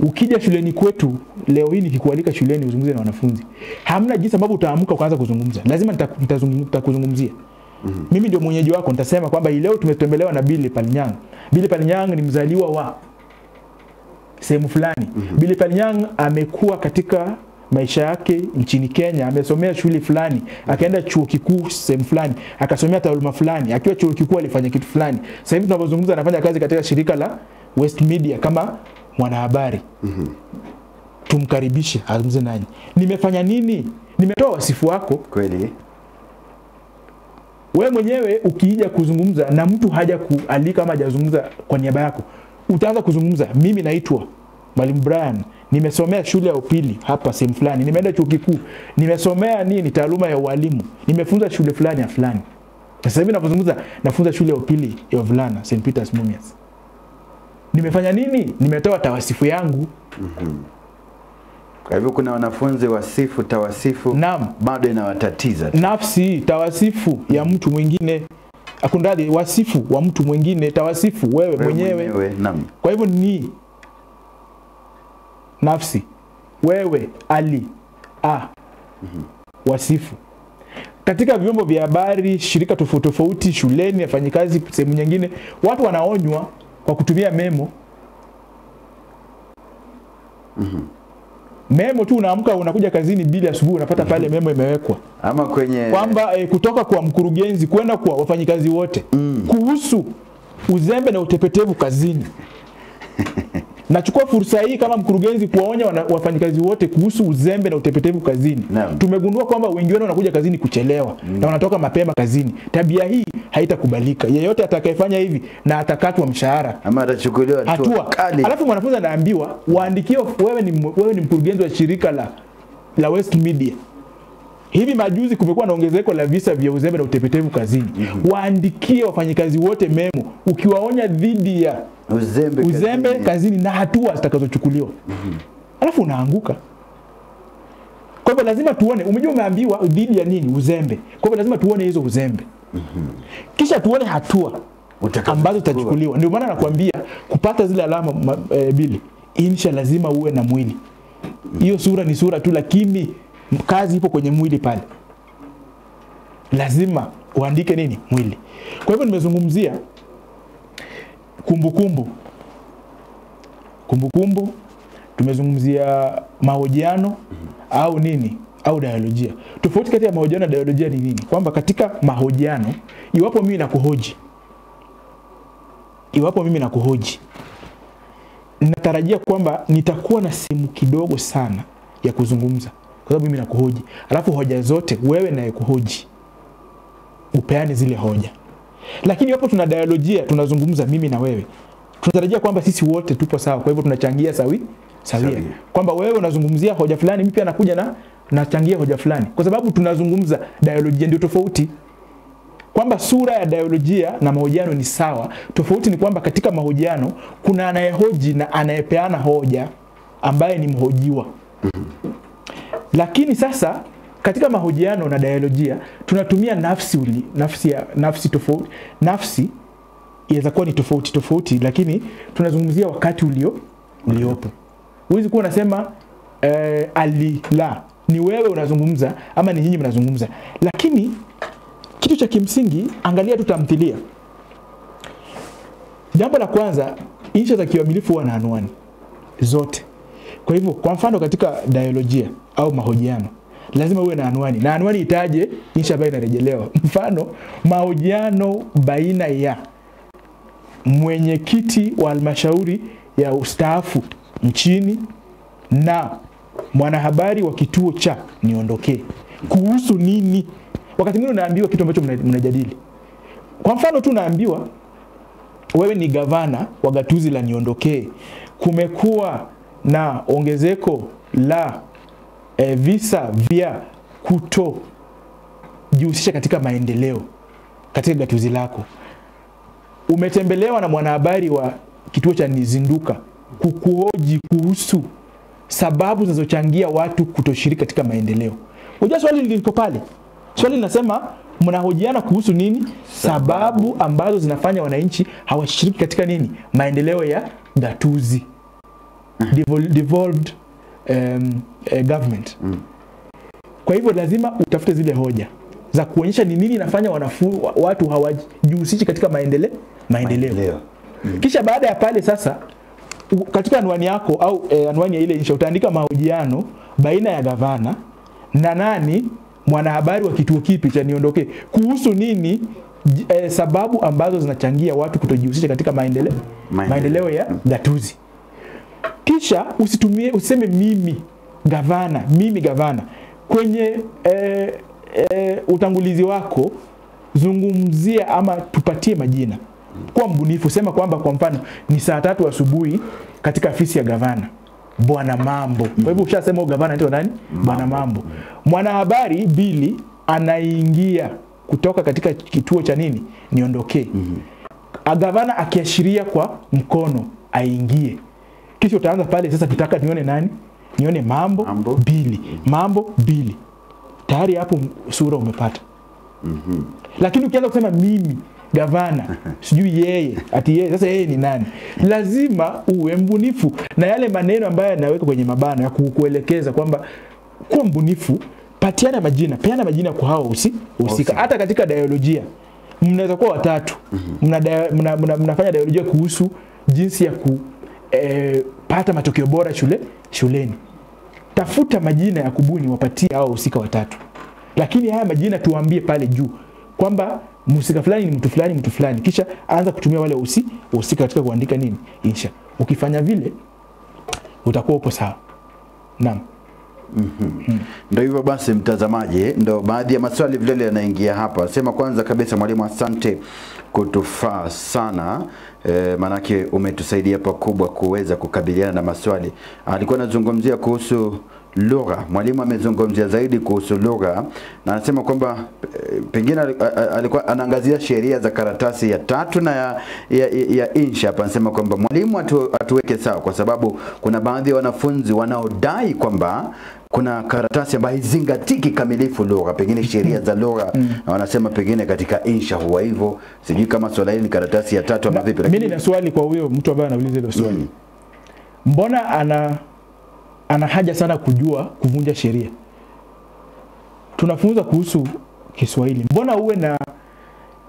Ukija shuleni kwetu leo hii nikikualika shuleni uzungumze na wanafunzi, hamna jinsi ambavyo utaamka kuanza kuzungumza. Lazima nitakuzungumzia. Mimi ndio mwenyeji wako, nitasema kwamba leo tumetembelewa na Billy Palinyang. Billy Palinyang ni mzaliwa wa sehemu fulani. Billy Palinyang amekuwa katika maisha yake nchini Kenya, amesomea shule fulani, akaenda chuo kikuu sehemu fulani, akasomea taaluma fulani, akiwa chuo kikuu alifanya kitu fulani. Sasa hivi tunapozungumza anafanya kazi katika shirika la West Media kama mwanahabari. Tumkaribishe azungumze nanyi. Nimefanya nini? Nimetoa wasifu wako. Kweli. Wewe mwenyewe ukija kuzungumza na mtu haja kualika ama hajazungumza kwa niaba yako, utaanza kuzungumza, mimi naitwa Mwalimu Brian, nimesomea shule ya upili hapa sehemu fulani, nimeenda chuo kikuu, nimesomea nini taaluma ya ualimu, nimefunza shule fulani ya fulani. Sasa hivi ninapozungumza nafunza shule ya upili ya wavulana St. Peter's Mumias. Nimefanya nini? Nimetoa tawasifu yangu. Kwa hivyo kuna wanafunzi wasifu, tawasifu, bado inawatatiza. Nafsi, tawasifu ya mtu mwingine. Akundadi wasifu wa mtu mwingine, tawasifu wewe mwenyewe. Kwa hivyo ni nafsi, wewe, Ali, wasifu. Katika vyombo vya habari, shirika tofauti tofauti, shuleni, wafanyikazi sehemu nyingine, watu wanaonywa kwa kutumia memo. Memo tu unaamka unakuja kazini bila asubuhi unapata pale memo imewekwa. Ama kwenye kwamba kutoka kwa mkurugenzi kwenda kwa wafanyikazi wote kuhusu uzembe na utepetevu kazini. Nachukua fursa hii kama mkurugenzi kuwaonya wafanyikazi wote kuhusu uzembe na utepetevu kazini. Tumegundua kwamba wengi wao wanakuja kazini kuchelewa na wanatoka mapema kazini. Tabia hii haitakubalika. Yeyote atakayefanya hivi na atakatwa mshahara ama atachukuliwa hatua kali. Alafu mwanafunzi anaambiwa waandikie, wewe ni mkurugenzi wa shirika la West Media. Hivi majuzi kumekuwa na ongezeko la visa vya uzembe na utepetevu kazini. Waandikie wafanyikazi wote memo ukiwaonya dhidi ya uzembe kazini na hatua zitakazochukuliwa. Alafu unaanguka. Kwa hivyo lazima tuone, umejua umeambiwa dhidi ya nini? Uzembe. Kwa hivyo lazima tuone hizo uzembe. Kisha tuone hatua ambazo zitachukuliwa. Ndio maana nakwambia kupata zile alama Bili, insha lazima uwe na mwili. Hiyo sura ni sura tu, lakini kazi ipo kwenye mwili pale. Lazima uandike nini? Mwili. Kwa hivyo nimezungumzia kumbukumbu. Tumezungumzia mahojiano au nini? Au dialojia. Tofauti kati ya mahojiano na dialojia ni nini? Kwamba katika mahojiano, iwapo mimi nakuhoji, ninatarajia kwamba nitakuwa na sehemu kidogo sana ya kuzungumza. Kwa sababu mimi nakuhoji. Alafu hoja zote wewe naye kuhoji upeane zile hoja. Lakini hapo tuna dialojia, tunazungumza mimi na wewe. tunatarajia kwamba sisi wote tupo sawa, kwa hivyo tunachangia sawia. Kwamba wewe unazungumzia hoja fulani, mimi pia nakuja nachangia hoja fulani, kwa sababu tunazungumza dialojia, ndio tofauti. Kwamba sura ya dialojia na mahojiano ni sawa, tofauti ni kwamba katika mahojiano kuna anayehoji na anayepeana hoja ambaye ni mhojiwa. Lakini sasa katika mahojiano na dialojia tunatumia nafsi tofauti. Nafsi inaweza kuwa ni tofauti, lakini tunazungumzia wakati uliopo. Huwezi kuwa unasema alila, ni wewe unazungumza ama ni nyinyi mnazungumza. Lakini kitu cha kimsingi, angalia tu tamthilia. Jambo la kwanza, insha za kiuamilifu huwa na anwani zote. Kwa hivyo kwa mfano katika dialojia au mahojiano lazima uwe na anwani, na anwani itaje insha ambayo inarejelewa. Mfano, mahojiano baina ya mwenyekiti wa halmashauri ya ustaafu nchini na mwanahabari wa kituo cha Niondokee. Kuhusu nini? Wakati mwingine unaambiwa kitu ambacho mnajadili. Kwa mfano tu unaambiwa wewe ni gavana wa gatuzi la Niondokee, kumekuwa na ongezeko la visa vya kutojihusisha katika maendeleo katika gatuzi lako. Umetembelewa na mwanahabari wa kituo cha Nizinduka kukuhoji kuhusu sababu zinazochangia watu kutoshiriki katika maendeleo. Unajua swali liko pale. Swali linasema mnahojiana kuhusu nini? Sababu ambazo zinafanya wananchi hawashiriki katika nini? Maendeleo ya gatuzi. Devolved government. Kwa hivyo lazima utafute zile hoja za kuonyesha ni nini inafanya watu hawajihusishi katika maendeleo. Kisha baada ya pale sasa katika anwani yako au anwani ya ile insha utaandika mahojiano baina ya gavana na nani, mwanahabari wa kituo kipi cha Niondokee, kuhusu nini, sababu ambazo zinachangia watu kutojihusisha katika maendeleo ya gatuzi. Kisha usiseme mimi gavana. Kwenye utangulizi wako zungumzia ama tupatie majina. Kwa mbunifu, sema kwamba kwa mfano ni saa 3 asubuhi katika afisi ya gavana Bwana Mambo. Kwa hivyo ushasema gavana anaitwa nani? Bwana Mambo. Mwanahabari Bili anaingia kutoka katika kituo cha nini? Niondokee. Gavana akiashiria kwa mkono aingie. Kisha utaanza pale sasa, tutaka nione nani? Nione Mambo Bili. Tayari hapo sura umepata. Lakini ukianza kusema mimi gavana sijui yeye sasa yeye ni nani, lazima uwe mbunifu na yale maneno ambayo yanaweka kwenye mabano ya kukuelekeza kwamba kuwa mbunifu. Peana majina kwa hao husika. Hata katika dialojia mnaweza kuwa watatu, mnafanya dialojia kuhusu jinsi ya kupata matokeo bora shuleni. Tafuta majina ya kubuni, wapatie hao husika watatu. Lakini haya majina tuambie pale juu kwamba mhusika fulani ni mtu fulani, kisha anza kutumia wale husika katika kuandika nini? Insha. Ukifanya vile utakuwa upo sawa. Naam. Ndio hivyo basi mtazamaji, ndio baadhi ya maswali vile yanaingia hapa. Sema kwanza kabisa mwalimu, asante kutufaa sana. Manake umetusaidia pakubwa kuweza kukabiliana na maswali. Alikuwa anazungumzia kuhusu lugha. Mwalimu amezungumzia zaidi kuhusu lugha na anasema kwamba pengine alikuwa anaangazia sheria za karatasi ya 3 na ya insha. Hapa anasema kwamba mwalimu atuweke sawa, kwa sababu kuna baadhi ya wanafunzi wanaodai kwamba kuna karatasi ambayo haizingatiki kamilifu lugha, pengine sheria za lugha, na wanasema pengine katika insha huwa hivyo. Sijui kama swala hili ni karatasi ya 3 ama vipi. Mimi nina swali kwa huyo mtu ambaye anauliza hilo swali. Mbona ana haja sana kujua kuvunja sheria? Tunafunza kuhusu Kiswahili. Mbona uwe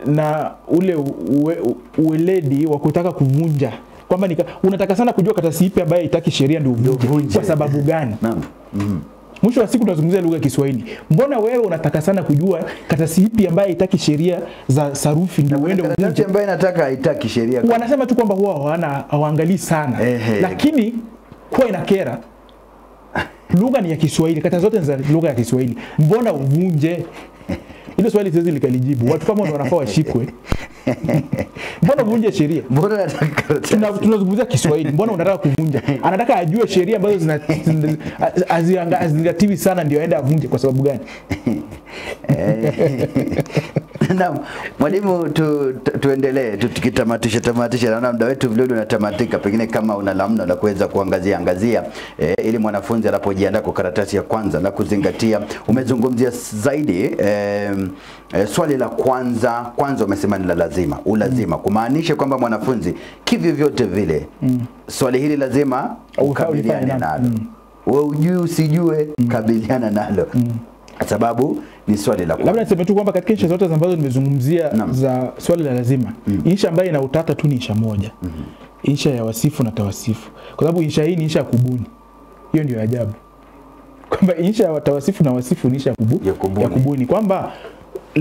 na ule ueledi wa kutaka kuvunja, kwamba unataka sana kujua karatasi ipi ambayo haitaki sheria ndio uvunje? Kwa sababu gani? Naam. Mwisho wa siku tunazungumzia lugha ya Kiswahili. Mbona wewe unataka sana kujua karatasi ipi ambayo haitaki sheria za sarufi ndio uende uvunje? Karatasi ambayo inataka haitaki sheria. Wanasema tu kwamba huwa hawaangalii sana. Lakini kwa inakera. Lugha ni ya Kiswahili, kata zote za lugha ya Kiswahili. Mbona uvunje? Hilo swali siwezi likalijibu. Watu kama wanafaa washikwe. Mbona kuvunja sheria? Mbona nataka karatasi? Tunazungumzia Kiswahili. Mbona unataka kuvunja? Anataka ajue sheria ambazo zingativi sana ndio aende avunje kwa sababu gani? Naam, mwalimu, tuendelee tukitamatisha naona muda wetu vile unatamatika, pengine kama una lamna la kuweza kuangazia ili mwanafunzi anapojiandaa kwa karatasi ya kwanza na kuzingatia. Umezungumzia zaidi swali la kwanza umesema ni la lazima, ulazima kumaanisha kwamba mwanafunzi kivyo vyote vile swali hili lazima ukabiliane nalo. Wewe ujue usijue, kabiliana nalo. Sababu ni swali la kwanza. Labda niseme tu kwamba katika insha zote ambazo nimezungumzia za swali la lazima, insha ambayo ina utata tu ni insha moja. Insha ya wasifu na tawasifu. Kwa sababu insha hii ni insha ya kubuni. Hiyo ndio ajabu. Kwamba insha ya tawasifu na wasifu ni insha ya kubuni. Kwamba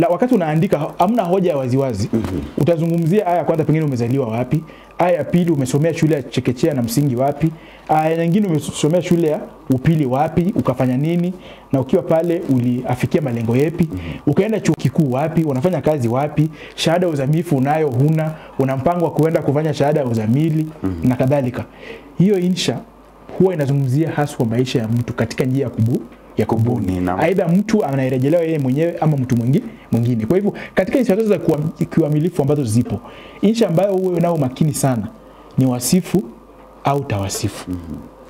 wakati unaandika hamna hoja ya waziwazi. Utazungumzia aya kwanza pengine umezaliwa wapi, aya ya pili umesomea shule ya chekechea na msingi wapi, aya nyingine umesomea shule ya upili wapi, ukafanya nini, na ukiwa pale uliafikia malengo yapi, ukaenda chuo kikuu wapi, unafanya kazi wapi, shahada ya uzamifu unayo huna, una mpango wa kuenda kufanya shahada ya uzamili na kadhalika. Hiyo insha huwa inazungumzia haswa maisha ya mtu katika njia ya kubuni. Aidha mtu anairejelewa yeye mwenyewe ama mtu mwingine. Kwa hivyo katika insha zote za kiuamilifu ambazo zipo, insha ambayo uwe nao makini sana ni wasifu au tawasifu.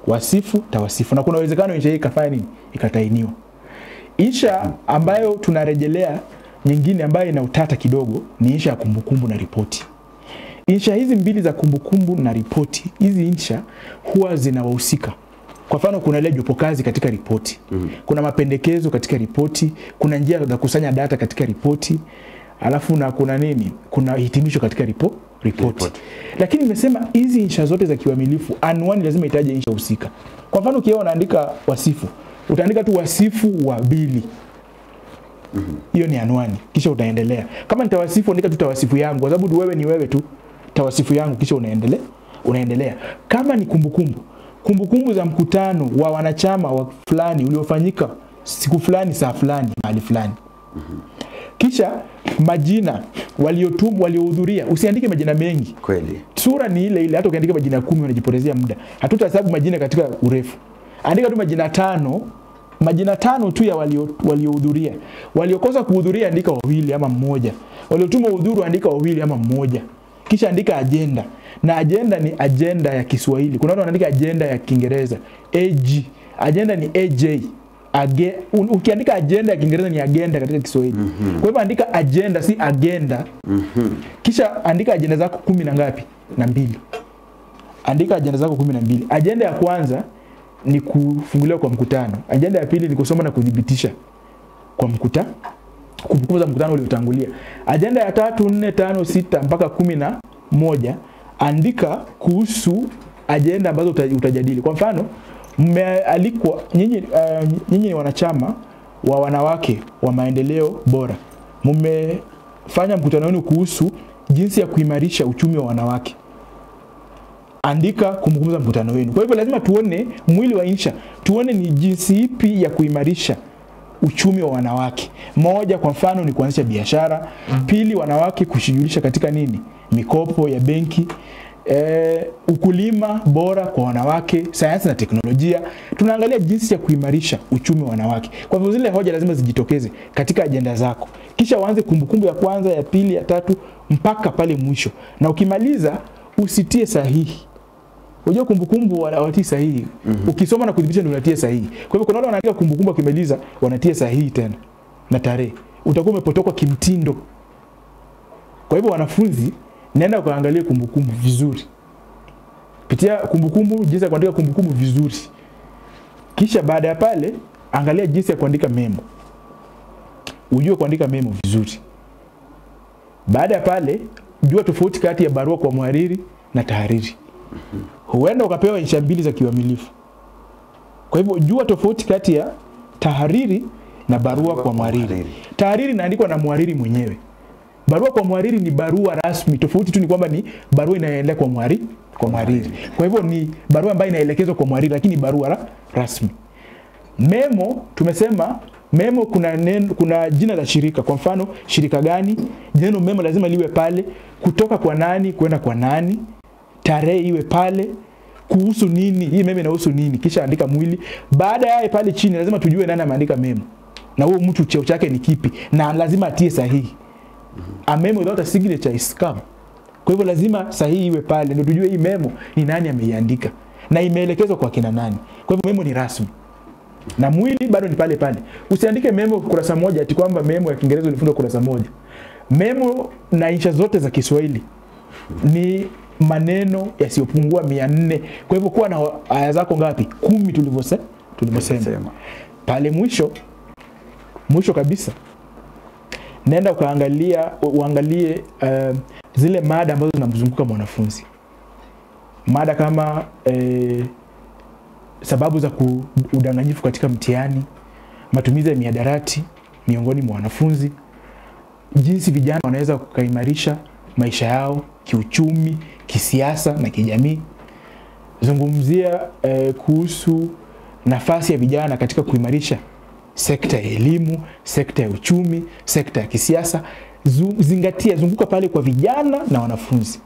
Wasifu, tawasifu. Na kuna uwezekano insha hii ikafanya nini? Ikatainiwa. Insha ambayo tunarejelea nyingine ambayo ina utata kidogo ni insha ya kumbukumbu na ripoti. Insha hizi mbili za kumbukumbu na ripoti, hizi insha huwa zinawahusika. Kwa mfano kuna ile jopo kazi katika ripoti. Kuna mapendekezo katika ripoti, kuna njia za kusanya data katika ripoti, alafu na kuna nini? Kuna hitimisho katika ripoti. Lakini nimesema hizi insha zote za kiuamilifu, anwani lazima itaje insha husika. Kwa mfano ukiwa unaandika wasifu, utaandika tu wasifu wa Bili. Hiyo ni anwani, kisha utaendelea. Kama nitawasifu, andika tu tawasifu yangu, kwa sababu wewe ni wewe tu, tawasifu yangu, kisha unaendelea. Kama ni kumbukumbu za mkutano wa wanachama wa fulani uliofanyika siku fulani saa fulani mahali fulani. Kisha majina waliohudhuria, usiandike majina mengi. Kweli. Sura ni ile hata ukiandika majina 10 unajipotezea muda. Hatutahesabu majina katika urefu. Andika tu majina 5 tu ya waliohudhuria. Waliokosa kuhudhuria andika 2 ama 1. Waliotuma udhuru andika 2 ama 1. Kisha andika agenda. Na agenda ni agenda ya Kiswahili. Kuna watu wanaandika agenda ya Kiingereza. AG. Agenda ni AJ. Ukiandika agenda ya Kiingereza ni agenda katika Kiswahili. Kwa hivyo andika agenda si agenda. Kisha andika agenda zako 10 na ngapi? Na 2. Andika agenda zako 12. Agenda ya kwanza ni kufunguliwa kwa mkutano. Agenda ya pili ni kusoma na kudhibitisha kwa mkutano. Kumbukumbu za mkutano uliotangulia. Agenda ya 3, 4, 5, 6 mpaka 11 andika kuhusu agenda ambazo utajadili. Kwa mfano, mmealikwa nyinyi ni wanachama wa wanawake wa maendeleo bora. Mmefanya mkutano wenu kuhusu jinsi ya kuimarisha uchumi wa wanawake. Andika kumbukumbu za mkutano wenu. Kwa hivyo lazima tuone mwili wa insha, tuone ni jinsi ipi ya kuimarisha uchumi wa wanawake. Moja kwa mfano ni kuanzisha biashara. Pili, wanawake kushughulisha katika nini? Mikopo ya benki. Ukulima bora kwa wanawake, sayansi na teknolojia. Tunaangalia jinsi ya kuimarisha uchumi wa wanawake. Kwa hivyo zile hoja lazima zijitokeze katika agenda zako. Kisha uanze kumbukumbu ya kwanza, ya pili, ya tatu mpaka pale mwisho. Na ukimaliza usitie sahihi. Unajua kumbukumbu wanatia sahihi. Ukisoma na kudhibitisha ndio unatia sahihi. Kwa hivyo kuna wale wanaandika kumbukumbu wakimaliza wanatia sahihi tena na tarehe. Utakuwa umepotoka kimtindo. Kwa hivyo wanafunzi, nenda kaangalia kumbukumbu vizuri. Pitia kumbukumbu, jinsi ya kuandika kumbukumbu vizuri. Kisha baada ya pale angalia jinsi ya kuandika memo. Ujue kuandika memo vizuri. Baada ya pale jua tofauti kati ya barua kwa mhariri na tahariri. Huenda ukapewa insha mbili za kiuamilifu. Kwa hivyo jua tofauti kati ya tahariri na barua kwa mhariri. Tahariri inaandikwa na mhariri mwenyewe. Barua kwa mhariri ni barua rasmi. Tofauti tu ni kwamba ni barua inayoendelea kwa mhariri. Kwa hivyo ni barua ambayo inaelekezwa kwa mhariri lakini barua rasmi. Memo tumesema Memo kuna jina la shirika. Kwa mfano, shirika gani? Neno memo lazima liwe pale, kutoka kwa nani kwenda kwa nani, tarehe iwe pale, kuhusu nini, hii memo inahusu nini, kisha andika mwili. Baada ya pale chini lazima tujue nani ameandika memo. Na huyo mtu cheo chake ni kipi, na lazima atie sahihi. A memo without a signature is scam. Kwa hivyo lazima sahihi iwe pale ndio tujue hii memo ni nani ameiandika na imeelekezwa kwa kina nani. Kwa hivyo memo ni rasmi. Na mwili bado ni pale pale. Usiandike memo kurasa moja ati kwamba memo ya Kiingereza ulifunza kurasa moja. Memo na insha zote za Kiswahili ni maneno yasiyopungua 400. Kwa hivyo kuwa na aya zako ngapi? 10 tulivyosema. Pale mwisho kabisa, nenda uangalie zile mada ambazo zinamzunguka mwanafunzi. Mada kama sababu za udanganyifu katika mtihani, matumizi ya mihadarati miongoni mwa wanafunzi, jinsi vijana wanaweza kukaimarisha maisha yao kiuchumi, kisiasa na kijamii. Zungumzia kuhusu nafasi ya vijana katika kuimarisha sekta ya elimu, sekta ya uchumi, sekta ya kisiasa. Zunguka pale kwa vijana na wanafunzi.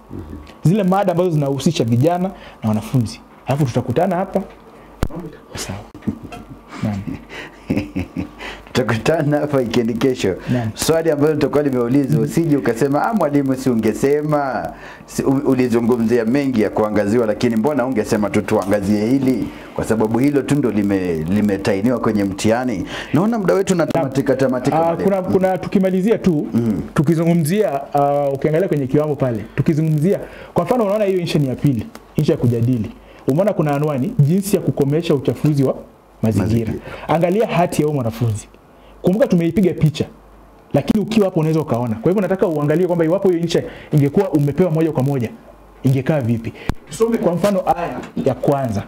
Zile mada ambazo zinahusisha vijana na wanafunzi. Alafu tutakutana hapa. Sawa. Naam. Tutakutana hapa wikendi kesho. Swali ambalo tutakuwa limeulizwa, usije ukasema mwalimu si ungesema ulizungumzia mengi ya kuangaziwa, lakini mbona ungesema tu tuangazie hili, kwa sababu hilo tu ndo limetainiwa kwenye mtihani. Naona muda wetu tamatika. Kuna tukimalizia tu tukizungumzia ukiangalia kwenye kiwango pale, tukizungumzia kwa mfano, unaona hiyo insha ni ya pili, insha ya kujadili. Umeona kuna anwani, jinsi ya kukomesha uchafuzi wa mazingira. Angalia hati ya mwanafunzi. Kumbuka tumeipiga picha, lakini ukiwa hapo unaweza ukaona. Kwa hivyo nataka uangalie kwamba iwapo hiyo insha ingekuwa umepewa moja kwa moja, ingekaa vipi. Tusome kwa mfano aya ya kwanza.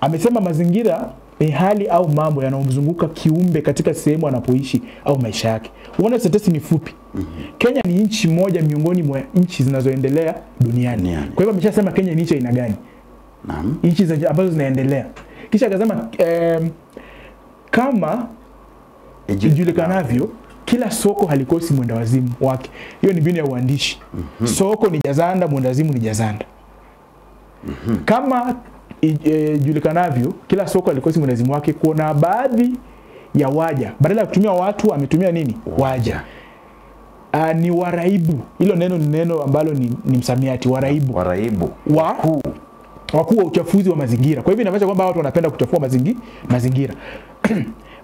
Amesema mazingira ni hali au mambo yanayomzunguka kiumbe katika sehemu anapoishi au maisha yake. Unaona sentensi ni fupi. Kenya ni nchi moja miongoni mwa nchi zinazoendelea duniani. Kwa hivyo ameshasema Kenya ni nchi aina gani? Naam. Nchi ambazo zinaendelea. Kisha akasema kama ijulikanavyo, kila soko halikosi mwenda wazimu wake. Hiyo ni mbinu ya uandishi. Soko ni jazanda, mwenda wazimu ni jazanda. Kama ijulikanavyo, kila soko halikosi mwenda wazimu wake. Kuna baadhi ya waja, badala ya kutumia watu ametumia nini? Waja. Ni waraibu. Hilo neno ni neno ambalo ni msamiati. Waraibu. Wakuu wa uchafuzi wa mazingira. Kwa hivyo inamaanisha kwamba watu wanapenda kuchafua mazingira.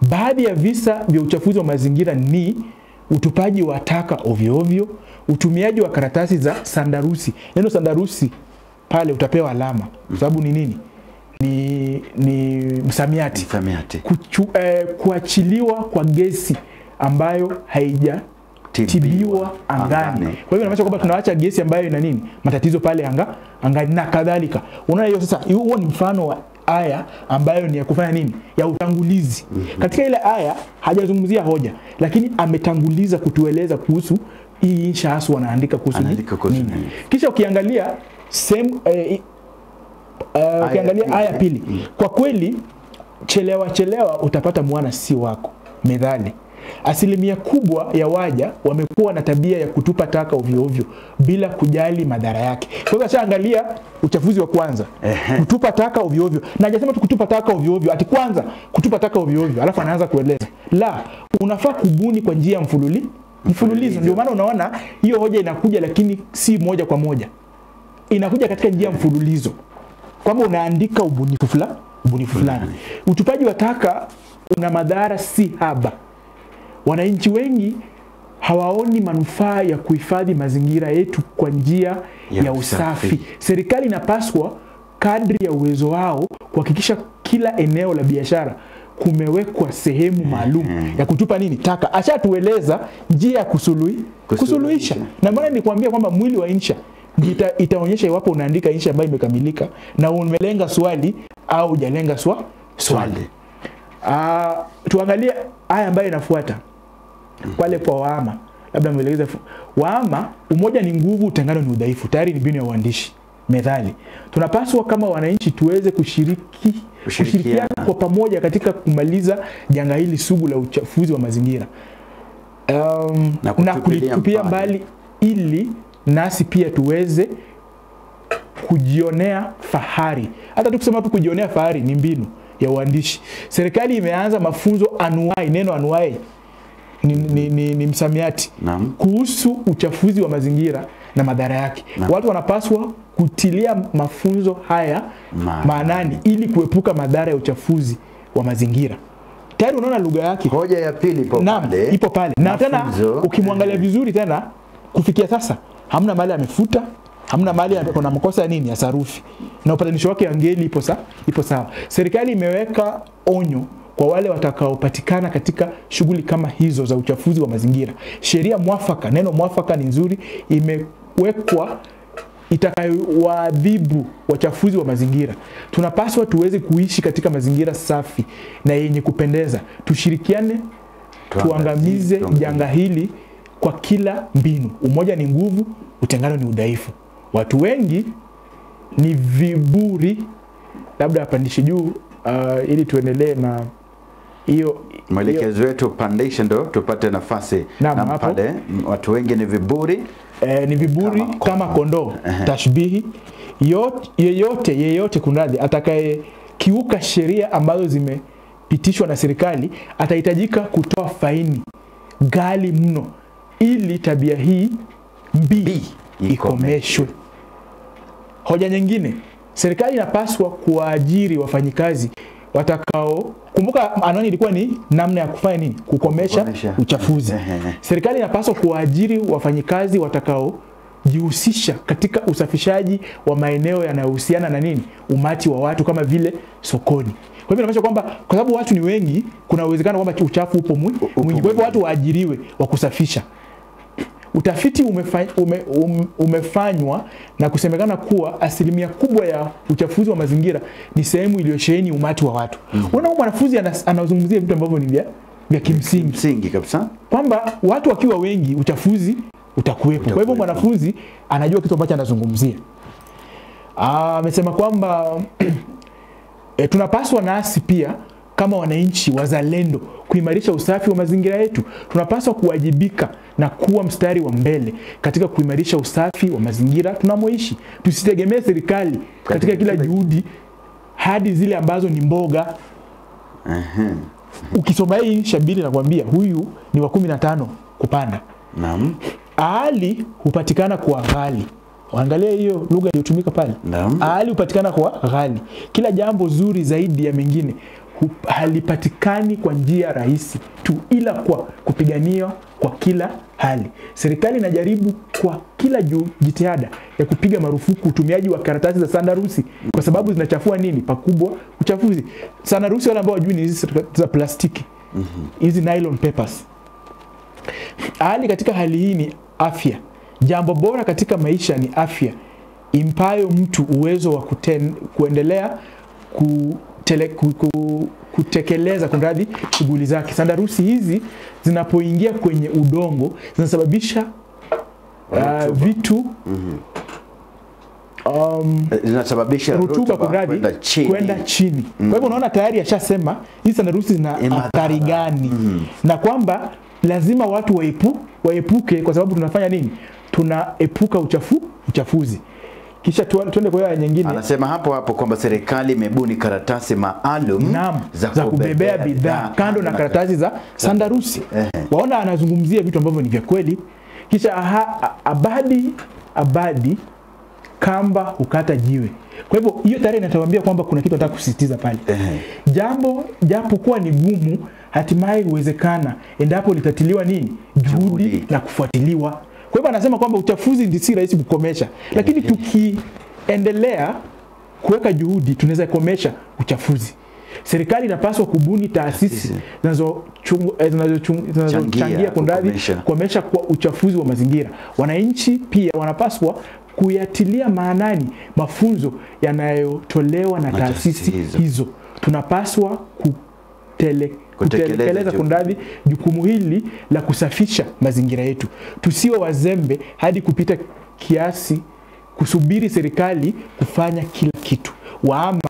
Baadhi ya visa vya uchafuzi wa mazingira ni utupaji wa taka ovyo ovyo, utumiaji wa karatasi za sandarusi. Neno sandarusi pale utapewa alama. Sababu ni nini? Ni msamiati. Kuachiliwa kwa gesi ambayo haijatibiwa angani. Kwa hivyo inamaanisha kwamba tunaacha gesi ambayo ina nini? Matatizo pale angani na kadhalika. Unaona hiyo sasa, huo ni mfano wa aya ambayo ni ya kufanya nini? Ya utangulizi. Katika ile aya hajazungumzia hoja, lakini ametanguliza kutueleza kuhusu hii insha hasa wanaandika kuhusu nini. Kisha ukiangalia ukiangalia aya pili, kwa kweli chelewa utapata mwana si wako. Methali. Asilimia kubwa ya waja wamekuwa na tabia ya kutupa taka ovyo ovyo bila kujali madhara yake. Kwa hivyo shaangalia uchafuzi wa kwanza, kutupa taka ovyo ovyo. Na hajasema tu kutupa taka ovyo ovyo, ati kwanza kutupa taka ovyo ovyo, alafu anaanza kueleza. La, unafaa kubuni kwa njia mfululizo. Ndio maana unaona hiyo hoja inakuja, lakini si moja kwa moja. Inakuja katika njia mfululizo. Kwamba unaandika ubunifu fulani. Utupaji wa taka una madhara si haba. Wananchi wengi hawaoni manufaa ya kuhifadhi mazingira yetu kwa njia ya usafi. Serikali inapaswa kadri ya uwezo wao kuhakikisha kila eneo la biashara kumewekwa sehemu maalum ya kutupa nini? Taka. Ashatueleza njia ya kusuluhisha. Na maana nikuambia kwamba mwili wa insha itaonyesha iwapo unaandika insha ambayo imekamilika na umelenga swali au hujalenga swali. Tuangalie aya ambayo inafuata. Pale kwa Wahama, labda mwelekeza Wahama, umoja ni nguvu, utengano ni udhaifu. Tayari ni mbinu ya uandishi. Methali. Tunapaswa kama wananchi tuweze kushirikiana kwa pamoja katika kumaliza janga hili sugu la uchafuzi wa mazingira. Na kulitupia mbali ili nasi pia tuweze kujionea fahari. Hata tukisema tu kujionea fahari ni mbinu ya uandishi. Serikali imeanza mafunzo anuai, neno anuai ni msamiati kuhusu uchafuzi wa mazingira na madhara yake. Watu wanapaswa kutilia mafunzo haya maanani ili kuepuka madhara ya uchafuzi wa mazingira. Tayari unaona lugha yake. Hoja ya pili ipo pale. Na tena ukimwangalia vizuri tena kufikia sasa hamna mahali amefuta, hamna mahali kuna makosa ya nini ya sarufi. Na upatanisho wake ya ngeli ipo sawa. Serikali imeweka onyo kwa wale watakaopatikana katika shughuli kama hizo za uchafuzi wa mazingira. Sheria mwafaka, neno mwafaka ni nzuri, imewekwa itakayowaadhibu wachafuzi wa mazingira. Tunapaswa tuweze kuishi katika mazingira safi na yenye kupendeza. Tushirikiane, tuangamize janga hili kwa kila mbinu. Umoja ni nguvu, utengano ni udhaifu. Watu wengi ni viburi. Labda apandishe juu ili tuendelee na hiyo mwelekezo wetu, pandisha ndo tupate nafasi. Na pale watu wengi ni viburi. Ni viburi kama kondoo. Tashbihi yeyote kunradhi atakaye kiuka sheria ambazo zimepitishwa na serikali atahitajika kutoa faini ghali mno ili tabia hii mbii ikomeshwe. Hoja nyingine, serikali inapaswa kuajiri wafanyikazi watakao, kumbuka anwani ilikuwa ni namna ya kufanya nini? Kukomesha uchafuzi. Serikali inapaswa kuajiri wafanyikazi watakao jihusisha katika usafishaji wa maeneo yanayohusiana na nini? Umati wa watu kama vile sokoni. Kwa hivyo inamaanisha kwamba kwa sababu watu ni wengi, kuna uwezekano kwamba uchafu upo mwingi. Kwa hivyo watu waajiriwe wa kusafisha. Utafiti umefanywa na kusemekana kuwa asilimia kubwa ya uchafuzi wa mazingira ni sehemu iliyosheheni umati wa watu. Unaona mwanafunzi anazungumzia vitu ambavyo ni vya kimsingi kabisa, kwamba watu wakiwa wengi uchafuzi utakuwepo. Kwa hivyo mwanafunzi anajua kitu ambacho anazungumzia. Amesema kwamba tunapaswa nasi pia kama wananchi wazalendo kuimarisha usafi wa mazingira yetu. Tunapaswa kuwajibika na kuwa mstari wa mbele katika kuimarisha usafi wa mazingira tunamoishi. Tusitegemee serikali katika kila juhudi hadi zile ambazo ni mboga. Ukisoma hii shabili nakwambia huyu ni wa 15 kupanda. Naam. Ahali hupatikana kwa ghali. Angalia hiyo lugha iliyotumika pale. Ahali hupatikana kwa ghali. Kila jambo zuri zaidi ya mengine halipatikani kwa njia rahisi tu, ila kwa kupiganiwa kwa kila hali. Serikali inajaribu kwa kila jitihada ya kupiga marufuku utumiaji wa karatasi za sandarusi kwa sababu zinachafua nini? Pakubwa uchafuzi. Sandarusi wale ambao wajui ni hizi za plastiki. Hizi nylon papers. Hali katika hali hii ni afya. Jambo bora katika maisha ni afya impayo mtu uwezo wa kuendelea kutekeleza kunradhi shughuli zake. Sandarusi hizi zinapoingia kwenye udongo zinasababisha vitu zinasababisha rutuba kwenda chini. Kwa hivyo unaona tayari ashasema hizi sandarusi zina athari gani na kwamba lazima watu waepuke kwa sababu tunafanya nini? Tunaepuka uchafuzi. Kisha tuende kwa hiyo nyingine. Anasema hapo kwamba serikali imebuni karatasi maalum za kubebea bidhaa kando na karatasi za sandarusi. Waona anazungumzia vitu ambavyo ni vya kweli. Kisha abadi kamba hukata jiwe. Kwa hivyo hiyo tarehe inatuambia kwamba kuna kitu nataka kusisitiza pale. Jambo japo kuwa ni gumu hatimaye huwezekana endapo litatiliwa nini? Juhudi na kufuatiliwa. Kwa hivyo anasema kwamba uchafuzi si rahisi kukomesha, lakini tukiendelea kuweka juhudi tunaweza kukomesha uchafuzi. Serikali inapaswa kubuni taasisi zinazochangia kukomesha kwa uchafuzi wa mazingira. Wananchi pia wanapaswa kuyatilia maanani mafunzo yanayotolewa na taasisi hizo. Tunapaswa kutekeleza kunradhi jukumu hili la kusafisha mazingira yetu. Tusiwe wazembe hadi kupita kiasi kusubiri serikali kufanya kila kitu. Waama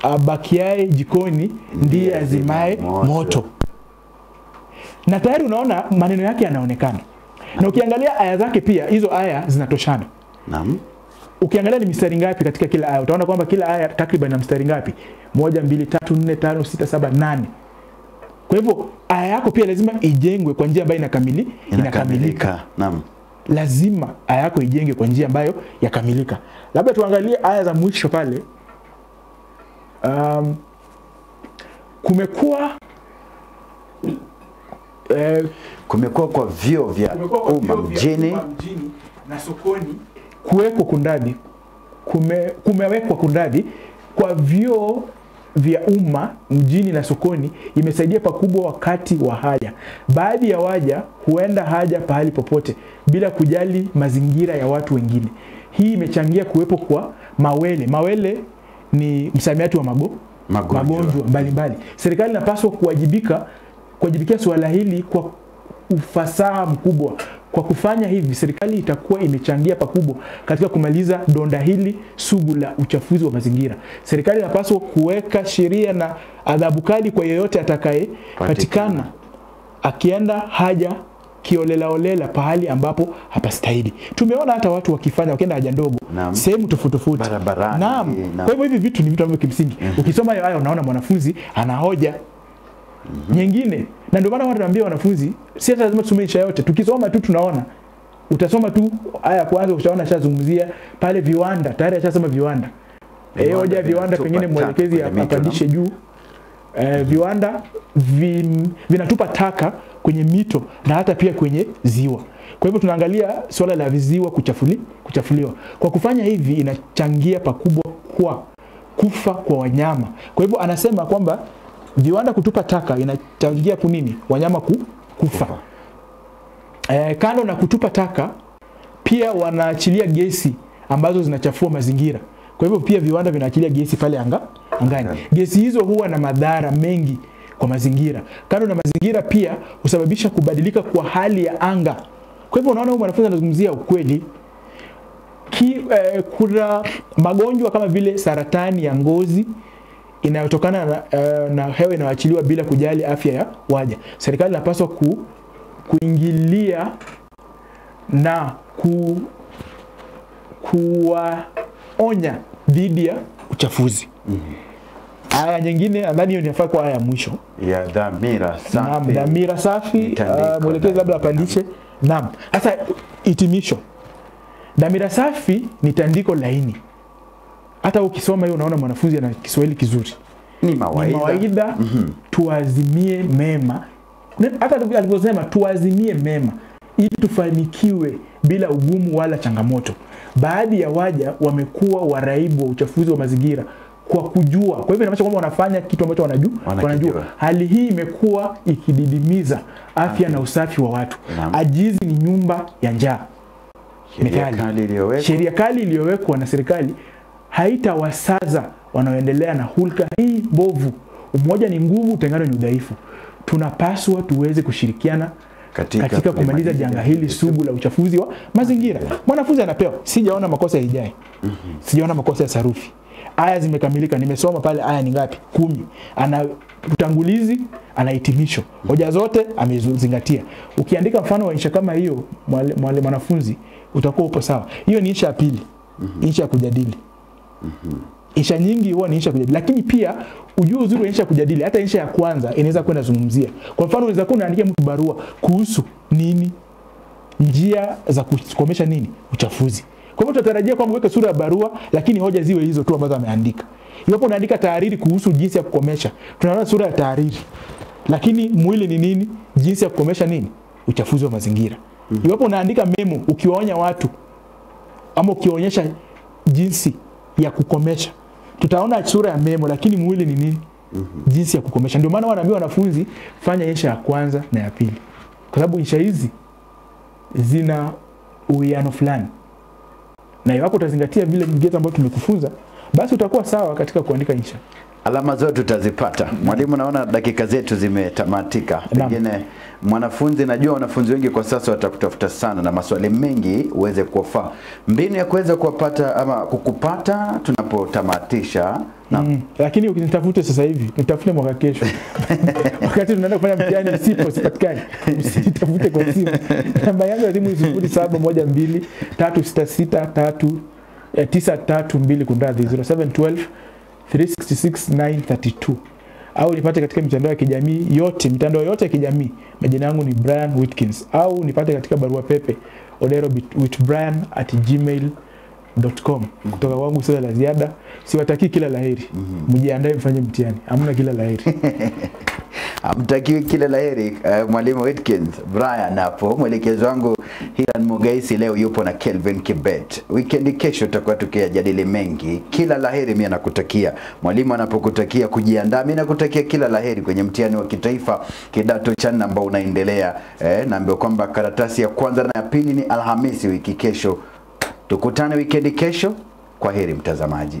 abakiae jikoni ndiye azimae moto. Na tayari unaona maneno yake yanaonekana. Na ukiangalia aya zake pia, hizo aya zinatoshana. Naam. Ukiangalia ni mistari ngapi katika kila aya, utaona kwamba kila aya takriban na mstari ngapi? 1 2 3 4 5 6 7 8. Kwa hivyo aya yako pia lazima ijengwe kwa njia ambayo inakamilika. Naam. Lazima aya yako ijenge kwa njia ambayo yakamilika. Labda tuangalie aya za mwisho pale. Kumekuwa kwa vyuo vya umma mjini na sokoni kuwekwa kundadi, kumewekwa kundadi kwa vyuo vya umma mjini na sokoni, imesaidia pakubwa wakati wa haja. Baadhi ya waja huenda haja pahali popote bila kujali mazingira ya watu wengine. Hii imechangia kuwepo kwa mawele. Mawele ni msamiati wa magonjwa mbalimbali. Serikali inapaswa kuwajibikia suala hili kwa ufasaha mkubwa. Kwa kufanya hivi, serikali itakuwa imechangia pakubwa katika kumaliza donda hili sugu la uchafuzi wa mazingira. Serikali inapaswa kuweka sheria na adhabu kali kwa yeyote atakayepatikana akienda haja kiolelaolela pahali ambapo hapastahili. Tumeona hata watu wakienda haja ndogo sehemu tofauti barabarani. Naam. Kwa hivyo hivi vitu ni vitu ambavyo kimsingi ukisoma hayo aya unaona mwanafunzi ana hoja nyingine. Na ndio maana watu wanaambia wanafunzi si hata lazima tusome insha yote. Tukisoma tu tunaona. Utasoma tu aya kwanza utaona shazungumzia pale viwanda. Tayari ashasema viwanda. Hoja viwanda pengine mwelekezi apandishe juu. Viwanda vinatupa taka kwenye mito na hata pia kwenye ziwa. Kwa hivyo tunaangalia swala la viziwa kuchafuliwa. Kwa kufanya hivi inachangia pakubwa kwa kufa kwa wanyama. Kwa hivyo anasema kwamba viwanda kutupa taka inachangia kunini? Wanyama kufa. Kando na kutupa taka pia wanaachilia gesi ambazo zinachafua mazingira. Kwa hivyo pia viwanda vinaachilia gesi pale angani. Gesi hizo huwa na madhara mengi kwa mazingira. Kando na mazingira pia husababisha kubadilika kwa hali ya anga. Kwa hivyo unaona huyu mwanafunzi anazungumzia ukweli. Kuna magonjwa kama vile saratani ya ngozi inayotokana na hewa inayoachiliwa bila kujali afya ya waja. Serikali inapaswa kuingilia na kuwaonya dhidi ya uchafuzi. Aya nyingine nadhani hiyo inafaa kwa aya ya mwisho ya dhamira safi. Naam, dhamira safi. Mwelekezi labda apandishe. Naam. Sasa hitimisho. Dhamira safi ni tandiko laini. Hata ukisoma hiyo unaona mwanafunzi ana Kiswahili kizuri. Ni mawaidha. Tuazimie mema. Hata alivyosema tuazimie mema ili tufanikiwe bila ugumu wala changamoto. Baadhi ya waja wamekuwa waraibu wa uchafuzi wa mazingira kwa kujua. Kwa hivyo inamaanisha kwamba wanafanya kitu ambacho wanajua. Hali hii imekuwa ikididimiza afya na usafi wa watu. Ajizi ni nyumba ya njaa. Sheria kali iliyowekwa na serikali haitawasaza wanaoendelea na hulka hii bovu. Umoja ni nguvu, utengano ni udhaifu. Tunapaswa tuweze kushirikiana katika kumaliza janga hili sugu la uchafuzi wa mazingira. Mwanafunzi anapewa, sijaona makosa ya Ijai. Sijaona makosa ya sarufi. Aya zimekamilika, nimesoma pale aya ni ngapi? 10. Ana utangulizi, ana hitimisho. Hoja zote amezingatia. Ukiandika mfano wa insha kama hiyo mwanafunzi utakuwa upo sawa. Hiyo ni insha ya pili. Insha ya kujadili. Insha nyingi huwa ni insha kujadili, lakini pia ujue uzuri wa insha kujadili, hata insha ya kwanza inaweza kwenda zungumzia. Kwa mfano unaweza kuwa unaandikia mtu barua kuhusu nini? Njia za kukomesha nini? Uchafuzi. Kwa hivyo tutarajia kwamba uweke sura ya barua lakini hoja ziwe hizo tu ambazo ameandika. Iwapo unaandika tahariri kuhusu jinsi ya kukomesha, tunaona sura ya tahariri. Lakini mwili ni nini? Jinsi ya kukomesha nini? Uchafuzi wa mazingira. Iwapo unaandika memo ukiwaonya watu ama ukionyesha jinsi ya kukomesha, tutaona sura ya memo lakini mwili ni nini? Jinsi ya kukomesha. Ndio maana wanaambia wanafunzi fanya insha ya kwanza na ya pili. Kwa sababu insha hizi zina uwiano fulani. Na iwapo utazingatia vile vigezo ambavyo tumekufunza, basi utakuwa sawa katika kuandika insha. Alama zote tutazipata. Mwalimu, naona dakika zetu zimetamatika. Pengine mwanafunzi, najua wanafunzi wengi kwa sasa watakutafuta sana na maswali mengi uweze kuwafaa. Mbinu ya kuweza kuwapata ama kukupata tunapotamatisha. Lakini ukinitafute sasa hivi, nitafute mwaka kesho. Wakati tunaenda kufanya mtihani sipatikani. Usitafute kwa simu. Namba yangu ya simu ni 0712 366 932 kundadhi 0712 366 932 au nipate katika mitandao ya kijamii yote, mitandao yote ya kijamii. Majina yangu ni Brian Whitkins, au nipate katika barua pepe oderowithbrian@gmail.com. Kutoka wangu sasa la ziada, siwataki kila laheri. Mjiandae mfanye mtihani. Hamna kila laheri. Amtakiwi kila laheri. Mwalimu Whitkins, Brian hapo. Mwelekezo wangu Hiran Mugaisi leo yupo na Kelvin Kibet. Weekend kesho tutakuwa tukijadili mengi. Kila laheri mimi nakutakia. Mwalimu anapokutakia kujiandaa, mimi nakutakia kila laheri kwenye mtihani wa kitaifa kidato cha 4 ambao unaendelea. Naambia kwamba karatasi ya kwanza na ya pili ni Alhamisi wiki kesho. Tukutane weekend kesho. Kwaheri mtazamaji.